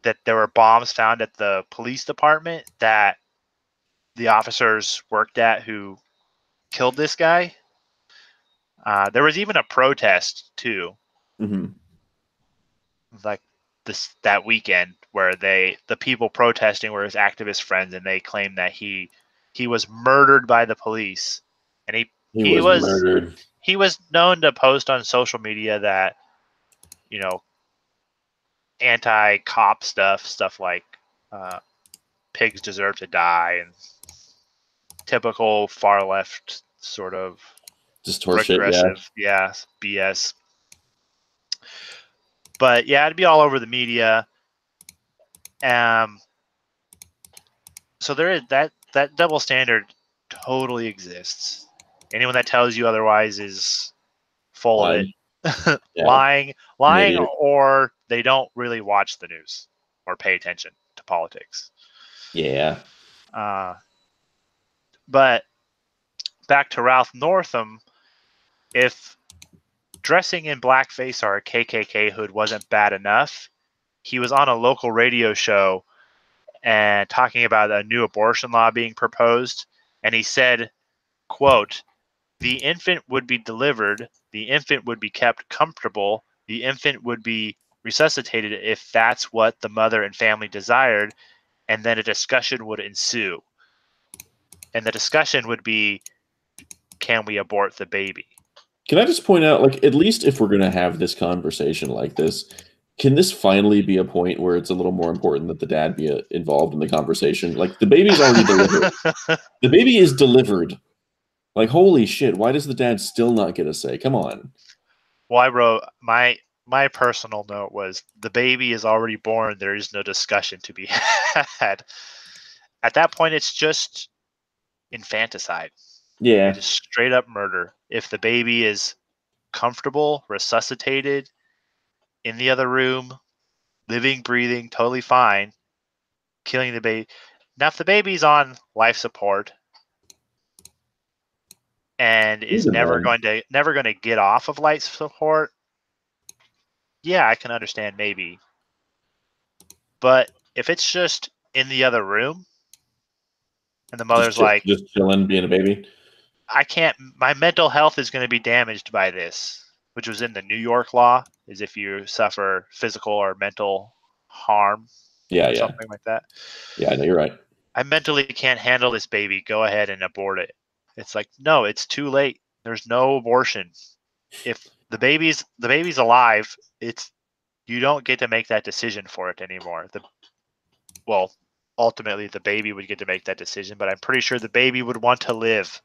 that there were bombs found at the police department that the officers worked at who killed this guy. There was even a protest too, that weekend where the people protesting were his activist friends, and they claimed that he was murdered by the police, and he was murdered. He was known to post on social media that, anti-cop stuff like pigs deserve to die and typical far left sort of just progressive, BS. But yeah, it'd be all over the media. So there is that double standard totally exists. Anyone that tells you otherwise is full of it. lying, or they don't really watch the news or pay attention to politics. Yeah. But back to Ralph Northam, if dressing in blackface or a KKK hood wasn't bad enough, he was on a local radio show and talking about a new abortion law being proposed, and he said, quote, "The infant would be delivered, the infant would be kept comfortable, the infant would be resuscitated if that's what the mother and family desired, and then a discussion would ensue. And the discussion would be, can we abort the baby?" Can I just point out, at least if we're going to have this conversation like this, can this finally be a point where it's a little more important that the dad be involved in the conversation? The baby's already delivered. The baby is delivered. Holy shit, why does the dad still not get a say? Come on. Well, I wrote, my personal note was, the baby is already born. There is no discussion to be had. At that point, it's just infanticide. Yeah. It is straight up murder. If the baby is comfortable, resuscitated, in the other room, living, breathing, totally fine, killing the baby. Now, if the baby's on life support and is never going to get off of life support, yeah, I can understand maybe. But if it's just in the other room and the mother's just chilling, being a baby, I can't. My mental health is going to be damaged by this, which was in the New York law, is if you suffer physical or mental harm. Something like that. Yeah, I know, you're right. I mentally can't handle this baby. Go ahead and abort it. It's no, it's too late. There's no abortion. If the baby's alive, you don't get to make that decision for it anymore. Ultimately the baby would get to make that decision, but I'm pretty sure the baby would want to live.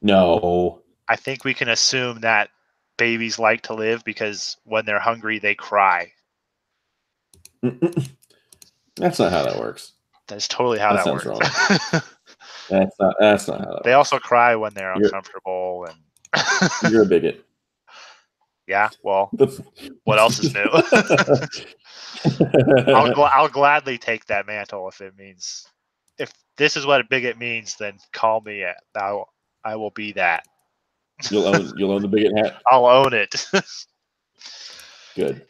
No. I think we can assume that babies like to live because when they're hungry, they cry. That's not how that works. That's totally how that works. Wrong. That's not how that They works. also cry when they're uncomfortable, and you're a bigot. Yeah, well, what else is new? I'll gladly take that mantle if this is what a bigot means, then call me it. I will be that. You'll own the bigot hat. I'll own it. Good.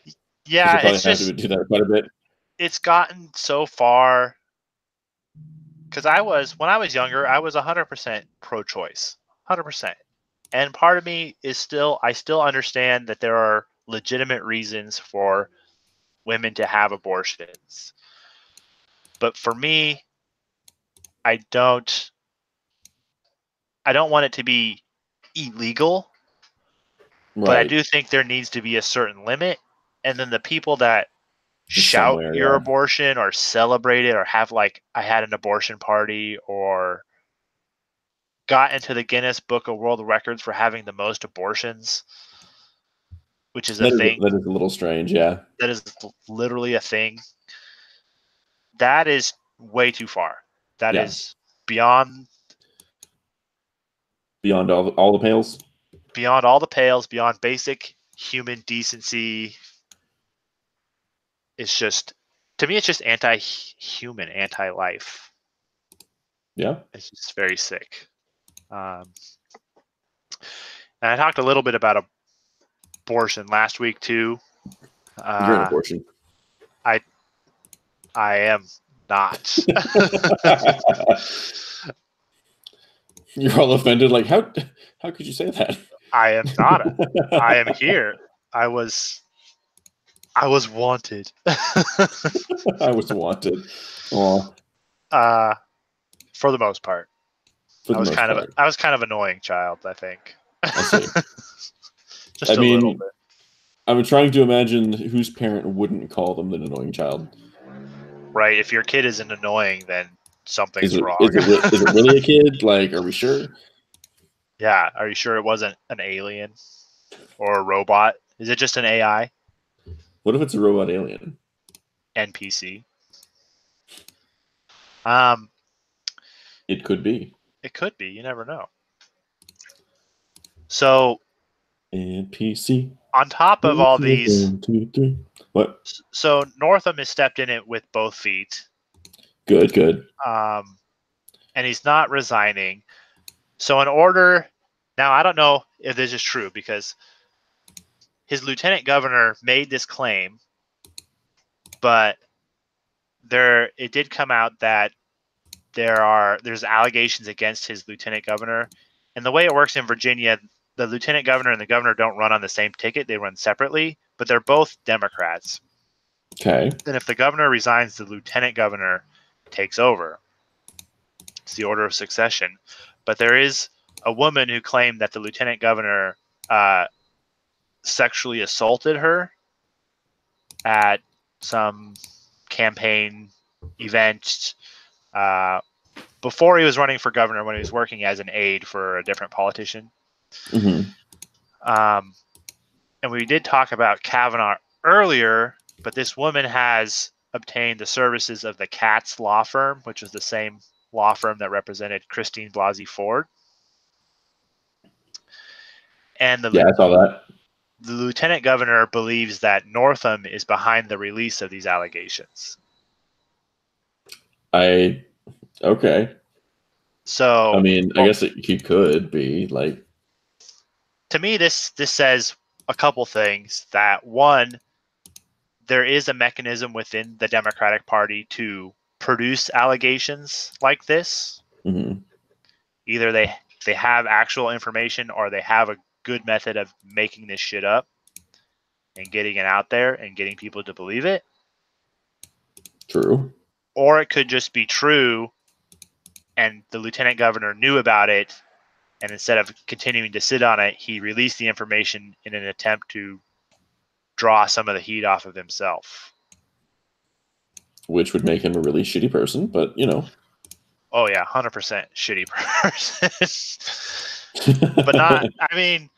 Yeah, it's just have to do that quite a bit. It's gotten so far because when I was younger, I was 100% pro-choice, 100%, and part of me is I still understand that there are legitimate reasons for women to have abortions, but for me, I don't want it to be illegal, right. But I do think there needs to be a certain limit. And then the people that shout your abortion or celebrate it or have I had an abortion party or got into the Guinness Book of World Records for having the most abortions, which is a thing. That is a little strange, yeah. That is literally a thing. That is way too far. That is beyond all the pales. Beyond all the pales, beyond basic human decency. It's just, to me, it's just anti-human, anti-life. Yeah. It's just very sick. And I talked a little bit about abortion last week too. You're an abortion. I am not. You're all offended. Like, how could you say that? I am not. I am here. I was wanted. I was wanted. Aw. For the most part. I was kind of annoying child, I think. I see. Just a little bit. I'm trying to imagine whose parent wouldn't call them an annoying child. Right. If your kid isn't annoying, then something's wrong. Is it really a kid? Like, are we sure? Yeah. Are you sure it wasn't an alien or a robot? Is it just an AI? What if it's a robot alien? NPC. It could be. It could be. You never know. So NPC. On top of all these, 1, 2, 3. What? So Northam has stepped in it with both feet. Good. And he's not resigning. So now I don't know if this is true because his lieutenant governor made this claim, but it did come out that there's allegations against his lieutenant governor. And the way it works in Virginia, the lieutenant governor and the governor don't run on the same ticket. They run separately, but they're both Democrats. Okay. Then if the governor resigns, the lieutenant governor takes over. It's the order of succession. But there is a woman who claimed that the lieutenant governor sexually assaulted her at some campaign event before he was running for governor, when he was working as an aide for a different politician. Mm-hmm. And we did talk about Kavanaugh earlier, but this woman has obtained the services of the Katz law firm, which is the same law firm that represented Christine Blasey Ford. And I saw that. The lieutenant governor believes that Northam is behind the release of these allegations. Okay. So I mean, I guess he could be like. To me, this says a couple things. That one, there is a mechanism within the Democratic Party to produce allegations like this. Mm-hmm. Either they have actual information or they have a good method of making this shit up and getting it out there and getting people to believe it. True. Or it could just be true and the lieutenant governor knew about it, and instead of continuing to sit on it, he released the information in an attempt to draw some of the heat off of himself. Which would make him a really shitty person, but you know. Oh yeah, 100% shitty person. But not, I mean,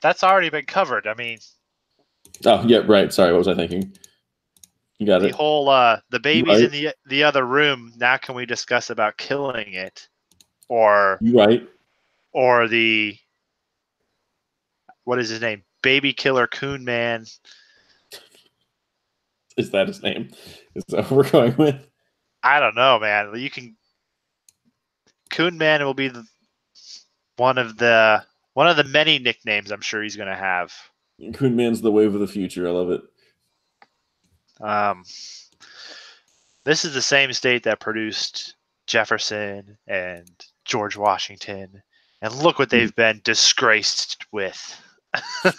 that's already been covered. I mean. Oh, yeah, right. Sorry, what was I thinking? You got the it. whole the baby's in the other room. Now can we discuss about killing it, or or the what is his name? Baby killer Coon Man. Is that his name? Is that what we're going with? I don't know, man. You can Coon Man will be one of the many nicknames I'm sure he's going to have. Coon Man's the wave of the future. I love it. This is the same state that produced Jefferson and George Washington, and look what they've been disgraced with. But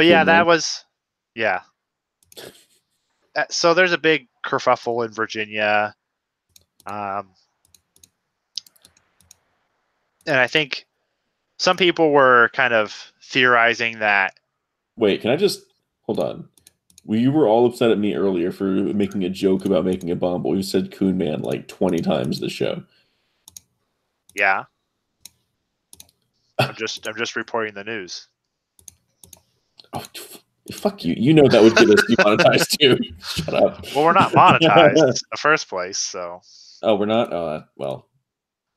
yeah, that was, yeah. So there's a big kerfuffle in Virginia. And I think some people were kind of theorizing that. Wait, can I just hold on? You were all upset at me earlier for making a joke about making a bomb, but we said Coon Man like 20 times this show. Yeah. I'm just reporting the news. Oh, fuck you. You know that would get us demonetized too. Shut up. Well, we're not monetized in the first place, so. Oh, we're not? Well,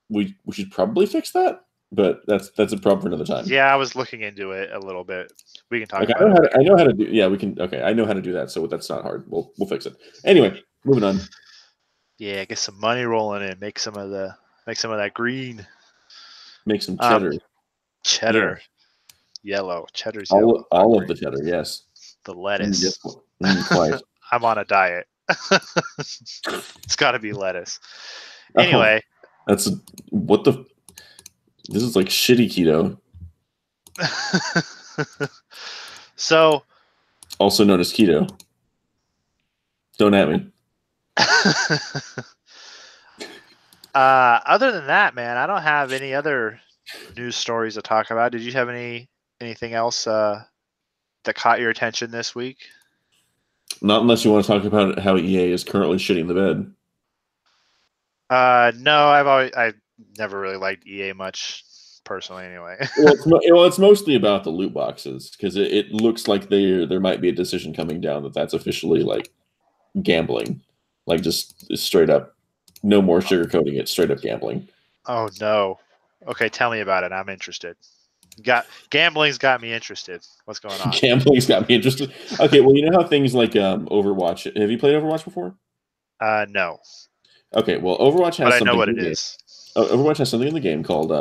we should probably fix that, but that's a problem for another time. Yeah, I was looking into it a little bit. We can talk about it. I know how to do. Yeah, we can. Okay, I know how to do that, so that's not hard. We'll fix it. Anyway, moving on. Yeah, get some money rolling in. Make some of that green. Make some cheddar. Cheddar. Yeah. Yellow. Cheddar's yellow. All of the cheddar, yes. The lettuce. Twice. I'm on a diet. It's got to be lettuce. Anyway. This is like shitty keto. So. Also known as keto. Don't at me. Other than that, man, I don't have any other news stories to talk about. Did you have anything else that caught your attention this week? Not unless you want to talk about how EA is currently shitting the bed. No, I've never really liked EA much personally. Anyway, it's mostly about the loot boxes because it looks like there might be a decision coming down that's officially like gambling, like just straight up, no more sugarcoating it, straight up gambling. Oh no. Okay, tell me about it. I'm interested. Gambling's got me interested. What's going on? Gambling's got me interested. Okay, well, you know how things like Overwatch. Have you played Overwatch before? No. Okay, well, Overwatch has. But I know what it is. Overwatch has something in the game called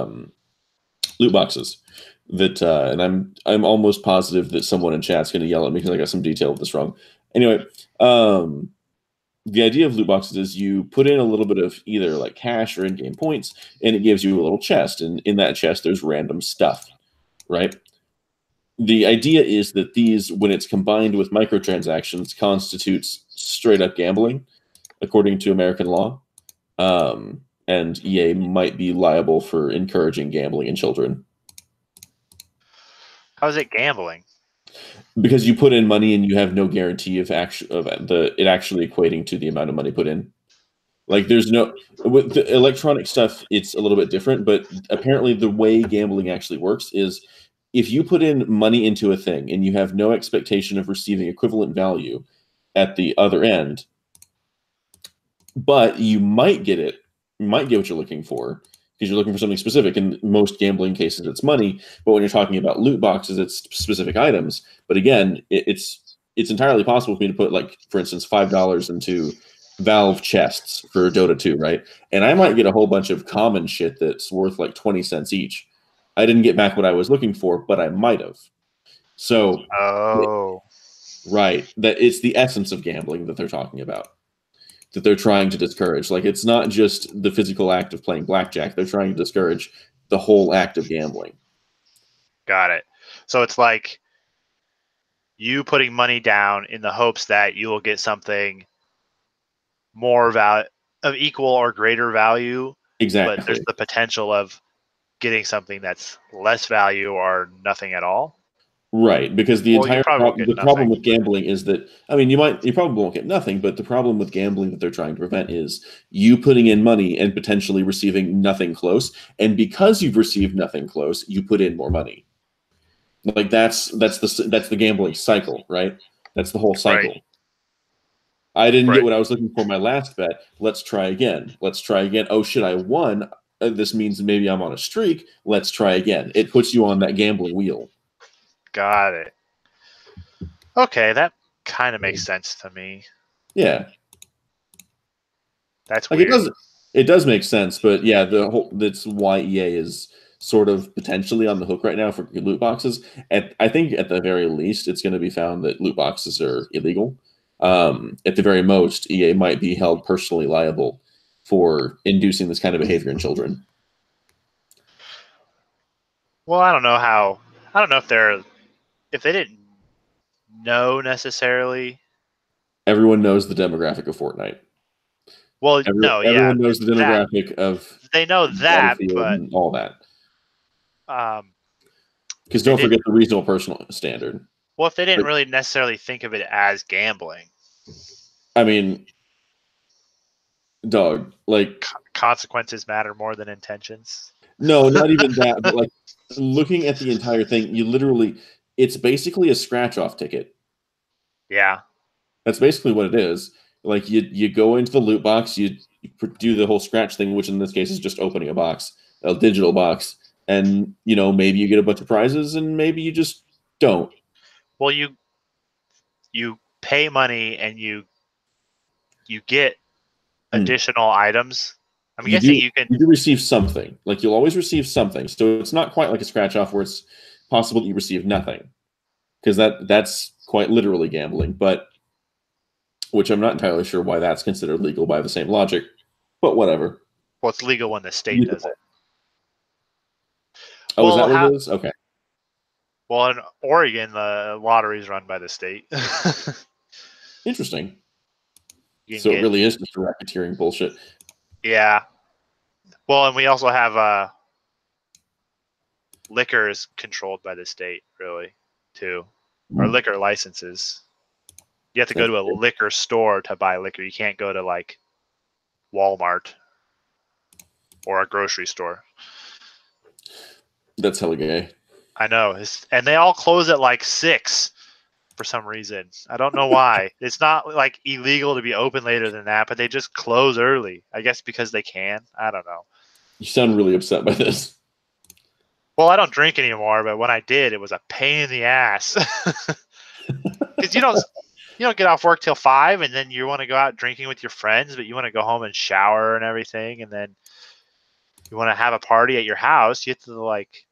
loot boxes. That and I'm almost positive that someone in chat's going to yell at me because I got some detail of this wrong. Anyway, the idea of loot boxes is you put in a little bit of either like cash or in-game points, and it gives you a little chest, and in that chest there's random stuff, right? The idea is that these, when it's combined with microtransactions, constitutes straight-up gambling, according to American law, and EA might be liable for encouraging gambling in children. How is it gambling? Because you put in money and you have no guarantee of it actually equating to the amount of money put in. Like there's no with the electronic stuff, it's a little bit different, but apparently the way gambling actually works is if you put in money into a thing and you have no expectation of receiving equivalent value at the other end, but you might get what you're looking for. Because you're looking for something specific. In most gambling cases, it's money. But when you're talking about loot boxes, it's specific items. But again, it's entirely possible for me to put, like, for instance, $5 into Valve chests for Dota 2, right? And I might get a whole bunch of common shit that's worth like 20 cents each. I didn't get back what I was looking for, but I might have. So, right. That it's the essence of gambling that they're talking about. That they're trying to discourage. Like, it's not just the physical act of playing blackjack. They're trying to discourage the whole act of gambling. Got it. So it's like you putting money down in the hopes that you will get something more of equal or greater value. Exactly. But there's the potential of getting something that's less value or nothing at all. Right, because the problem with gambling is that, I mean, you probably won't get nothing, but the problem with gambling that they're trying to prevent is you putting in money and potentially receiving nothing close, and because you've received nothing close, you put in more money. Like that's the gambling cycle, right? That's the whole cycle. Right. I didn't get what I was looking for my last bet. Let's try again. Let's try again. Oh shit, I won. This means maybe I'm on a streak. Let's try again. It puts you on that gambling wheel. Got it. Okay, that kind of makes sense to me. Yeah. That's like weird. It does make sense, but yeah, that's why EA is sort of potentially on the hook right now for loot boxes. I think at the very least, it's going to be found that loot boxes are illegal. At the very most, EA might be held personally liable for inducing this kind of behavior in children. Well, I don't know if they didn't know necessarily. Everyone knows the demographic of Fortnite. Well, everyone knows the demographic of. They know that, but and all that. Because don't forget the reasonable personal standard. Well, if they didn't really necessarily think of it as gambling. I mean, dog, like consequences matter more than intentions. No, not even that. But like looking at the entire thing, it's basically a scratch-off ticket. Yeah, that's basically what it is. Like you go into the loot box, you do the whole scratch thing, which in this case is just opening a box, a digital box, and maybe you get a bunch of prizes, and maybe you just don't. Well, you pay money and you get additional items. I'm guessing you do receive something. Like you'll always receive something. So it's not quite like a scratch off where it's possible that you receive nothing, because that's quite literally gambling. But which I'm not entirely sure why that's considered legal by the same logic. But whatever. Well, it's legal when the state does it. Oh, is that what it is? Okay. Well, in Oregon, the lottery is run by the state. Interesting. So it really is just racketeering bullshit. Yeah. Well, and we also have liquor is controlled by the state, really, too. Or liquor licenses. You have to go to a liquor store to buy liquor. You can't go to like Walmart or a grocery store. That's hella gay. I know. And they all close at like 6 for some reason. I don't know why. It's not like illegal to be open later than that, but they just close early. I guess because they can. I don't know. You sound really upset by this. Well, I don't drink anymore, but when I did, it was a pain in the ass. Because you don't get off work till 5, and then you want to go out drinking with your friends, but you want to go home and shower and everything, and then you want to have a party at your house. You have to like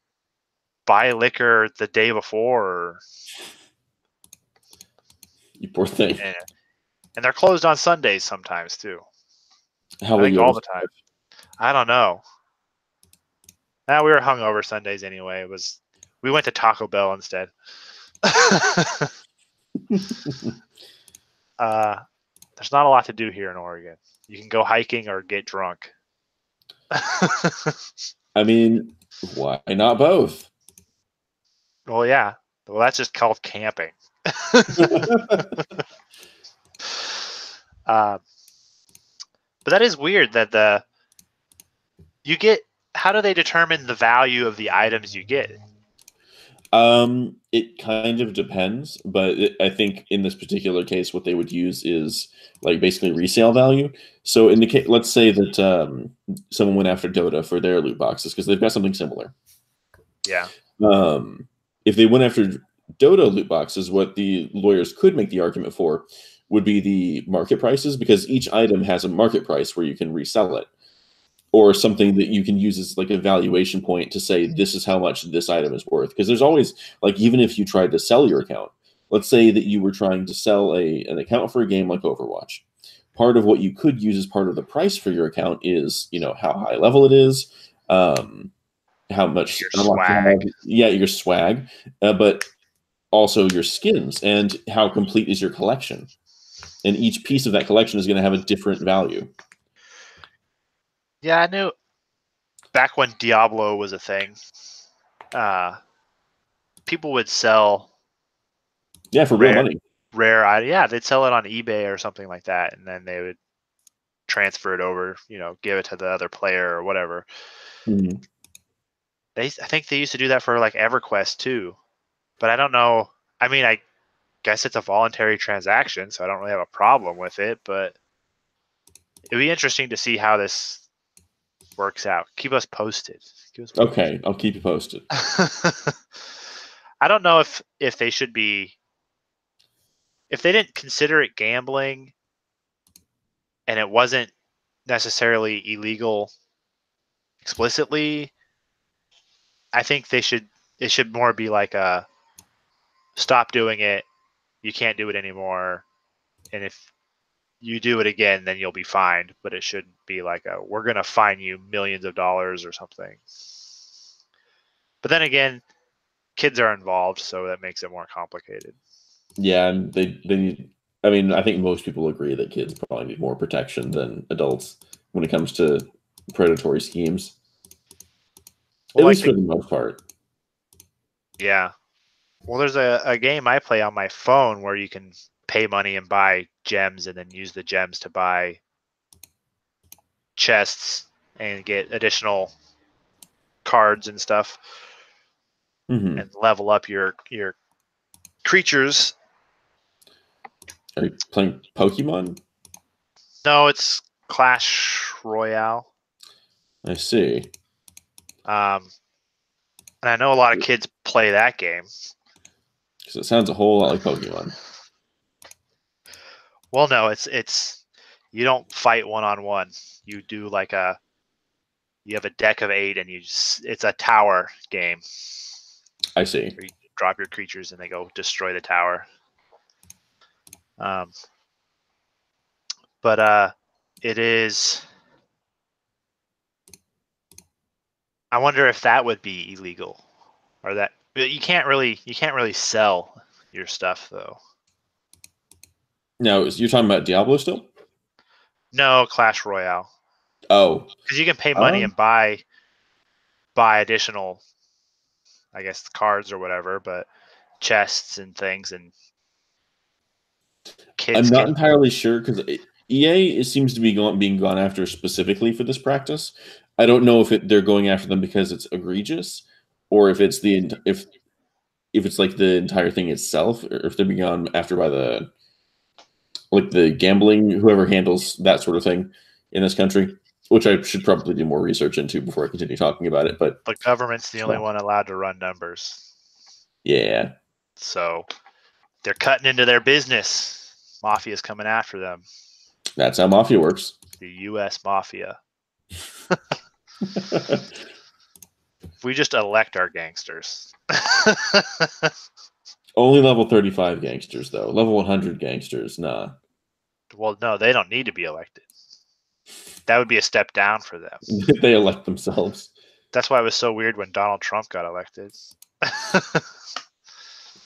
buy liquor the day before. You poor thing. And they're closed on Sundays sometimes too. How will you all the time? I don't know. We were hungover Sundays anyway. We went to Taco Bell instead. There's not a lot to do here in Oregon. You can go hiking or get drunk. I mean, why not both? Well, yeah. Well, that's just called camping. But that is weird that how do they determine the value of the items you get? It kind of depends, but I think in this particular case, what they would use is like basically resale value. So in the case, let's say that someone went after Dota for their loot boxes because they've got something similar. Yeah. If they went after Dota loot boxes, what the lawyers could make the argument for would be the market prices, because each item has a market price where you can resell it, or something that you can use as like a valuation point to say this is how much this item is worth. Because there's always, like, even if you tried to sell your account, let's say that you were trying to sell an account for a game like Overwatch, part of what you could use as part of the price for your account is, how high level it is, how much your swag. Your swag, but also your skins and how complete is your collection. And each piece of that collection is going to have a different value. Yeah, I knew back when Diablo was a thing, people would sell. Yeah, for real money. They'd sell it on eBay or something like that, and then they would transfer it over, give it to the other player or whatever. Mm-hmm. I think they used to do that for like EverQuest too, but I don't know. I mean, guess it's a voluntary transaction, so I don't really have a problem with it, but it'd be interesting to see how this works out. Keep us posted. Okay, I'll keep you posted. I don't know if they should be, if they didn't consider it gambling and it wasn't necessarily illegal explicitly, I think it should more be like a stop doing it, you can't do it anymore, and if you do it again, then you'll be fined. But it shouldn't be like we're going to fine you millions of dollars or something. But then again, kids are involved, so that makes it more complicated. Yeah, and they need. I mean, I think most people agree that kids probably need more protection than adults when it comes to predatory schemes. Well, at least for the most part. Yeah. Well, there's a game I play on my phone where you can pay money and buy gems and then use the gems to buy chests and get additional cards and stuff, and level up your creatures. Are you playing Pokemon? No, it's Clash Royale. I see. And I know a lot of kids play that game. Because it sounds a whole lot like Pokemon. Well, no, it's you don't fight one-on-one. You do you have a deck of 8 and it's a tower game. I see. Where you drop your creatures and they go destroy the tower. But it is. I wonder if that would be illegal, or that you can't really sell your stuff though. No, you're talking about Diablo still? No, Clash Royale. Oh, because you can pay money and buy additional, I guess, cards or whatever, but chests and things, and kids. I'm not entirely sure because EA seems to be being gone after specifically for this practice. I don't know if they're going after them because it's egregious, or if it's if it's like the entire thing itself, or if they're being gone after by the gambling, whoever handles that sort of thing in this country, which I should probably do more research into before I continue talking about it. But the government's the only one allowed to run numbers. Yeah. So they're cutting into their business. Mafia's coming after them. That's how mafia works. The U.S. Mafia. We just elect our gangsters. Only level 35 gangsters, though. Level 100 gangsters, nah. Well, no, they don't need to be elected. That would be a step down for them. They elect themselves. That's why it was so weird when Donald Trump got elected.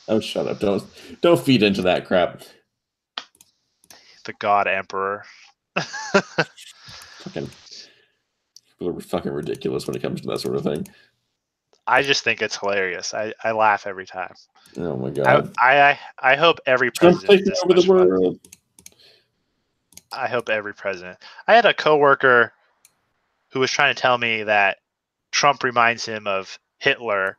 Oh, shut up. Don't feed into that crap. The God Emperor. People are fucking ridiculous when it comes to that sort of thing. I just think it's hilarious. I laugh every time. Oh my god! I hope every president taking over the world. I hope every president. I had a coworker who was trying to tell me that Trump reminds him of Hitler,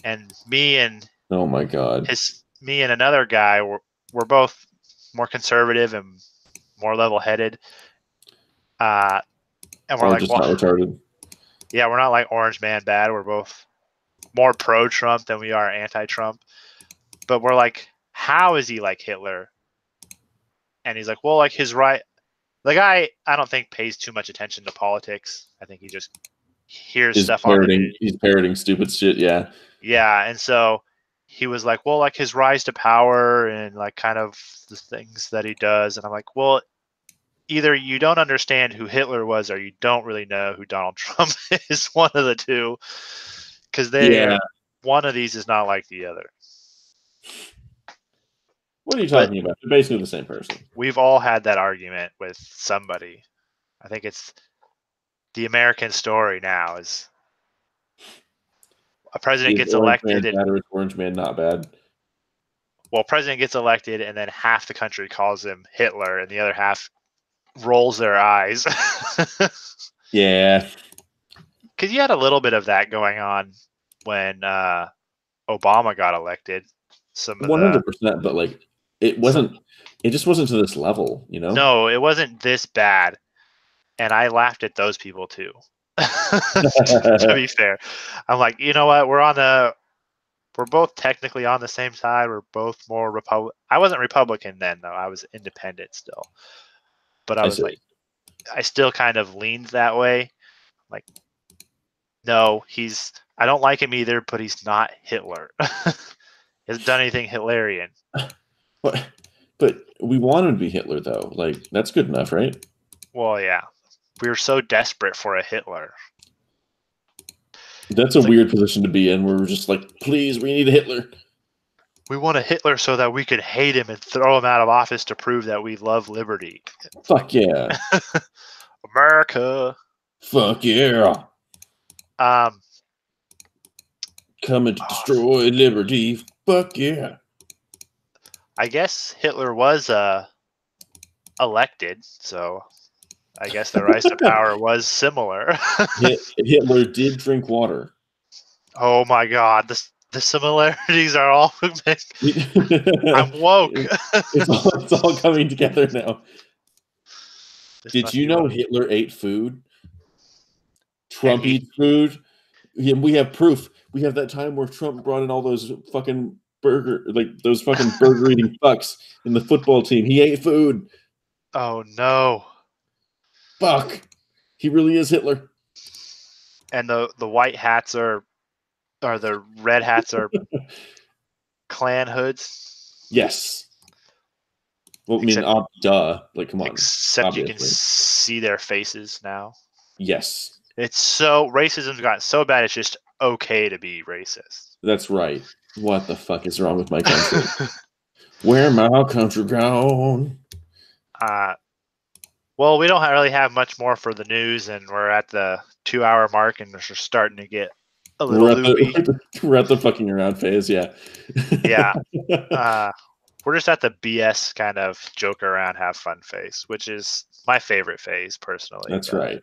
and me and oh my god, me and another guy were both more conservative and more level-headed. And we're like, just not retarded. Yeah, we're not like Orange Man bad. We're both more pro-Trump than we are anti-Trump. But we're like, how is he like Hitler? And he's like, well, like his right. The guy, I don't think, pays too much attention to politics. I think he just hears stuff on the news. He's parroting stupid shit, yeah. Yeah, and so he was like, well, like his rise to power and like kind of the things that he does. And I'm like, well, either you don't understand who Hitler was or you don't really know who Donald Trump is. One of the two. Because one of these is not like the other. What are you talking about? They're basically the same person. We've all had that argument with somebody. I think it's the American story now is a president gets elected. Orange Man not bad. Well, president gets elected and then half the country calls him Hitler and the other half rolls their eyes. Yeah. Because you had a little bit of that going on when Obama got elected. 100%, but like it wasn't. It just wasn't to this level, you know. No, it wasn't this bad, and I laughed at those people too. To be fair, I'm like, you know what? We're both technically on the same side. We're both more Republican. I wasn't Republican then, though. I was independent still. But I was like, I still kind of leaned that way. Like, no, I don't like him either, but he's not Hitler. He hasn't done anything Hitlerian. But we want him to be Hitler, though. Like, that's good enough, right? Well, yeah. We were so desperate for a Hitler. That's a weird position to be in, where we're just like, please, we need a Hitler. We want a Hitler so that we could hate him and throw him out of office to prove that we love liberty. Fuck yeah. America. Fuck yeah. Coming to destroy liberty. Fuck yeah. I guess Hitler was elected, so I guess the rise to power was similar. Hitler did drink water. Oh my God, the similarities are all. I'm woke. It's all coming together now. Did you know Hitler ate food? Trump eats food. We have proof. We have that time where Trump brought in all those fucking burger eating fucks in the football team. He ate food. Oh no. Fuck. He really is Hitler. And the white hats or the red hats are Klan hoods? Yes. Well, duh. Like, come on. Except obviously. You can see their faces now. Yes. Racism's gotten so bad, it's just okay to be racist. That's right. What the fuck is wrong with my country? Where my country gone? Well, we don't really have much more for the news, and we're at the 2-hour mark, and we're starting to get a little loopy. We're at the fucking around phase, yeah. Yeah. We're just at the BS kind of joke around, have fun phase, which is my favorite phase, personally. That's right.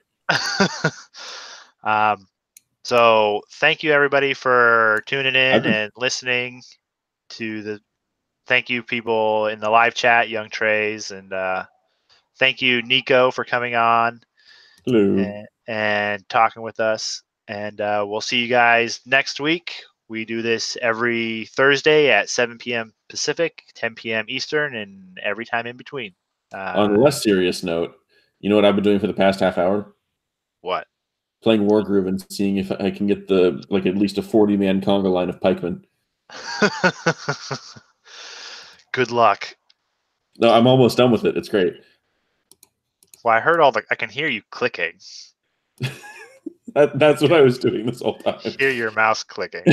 So thank you, everybody, for tuning in and listening to thank you, people in the live chat, Young Trays, and thank you, Nico, for coming on. Hello. And talking with us. And we'll see you guys next week. We do this every Thursday at 7 p.m. Pacific, 10 p.m. Eastern, and every time in between. On a less serious note, you know what I've been doing for the past half hour? What? Playing Wargroove and seeing if I can get at least a 40-man conga line of pikemen. Good luck. No, I'm almost done with it. It's great. Well, I heard I can hear you clicking. That's what I was doing this whole time. Hear your mouse clicking.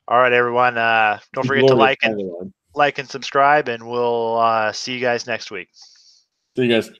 All right, everyone. Don't forget to like and subscribe, and we'll see you guys next week. See you guys.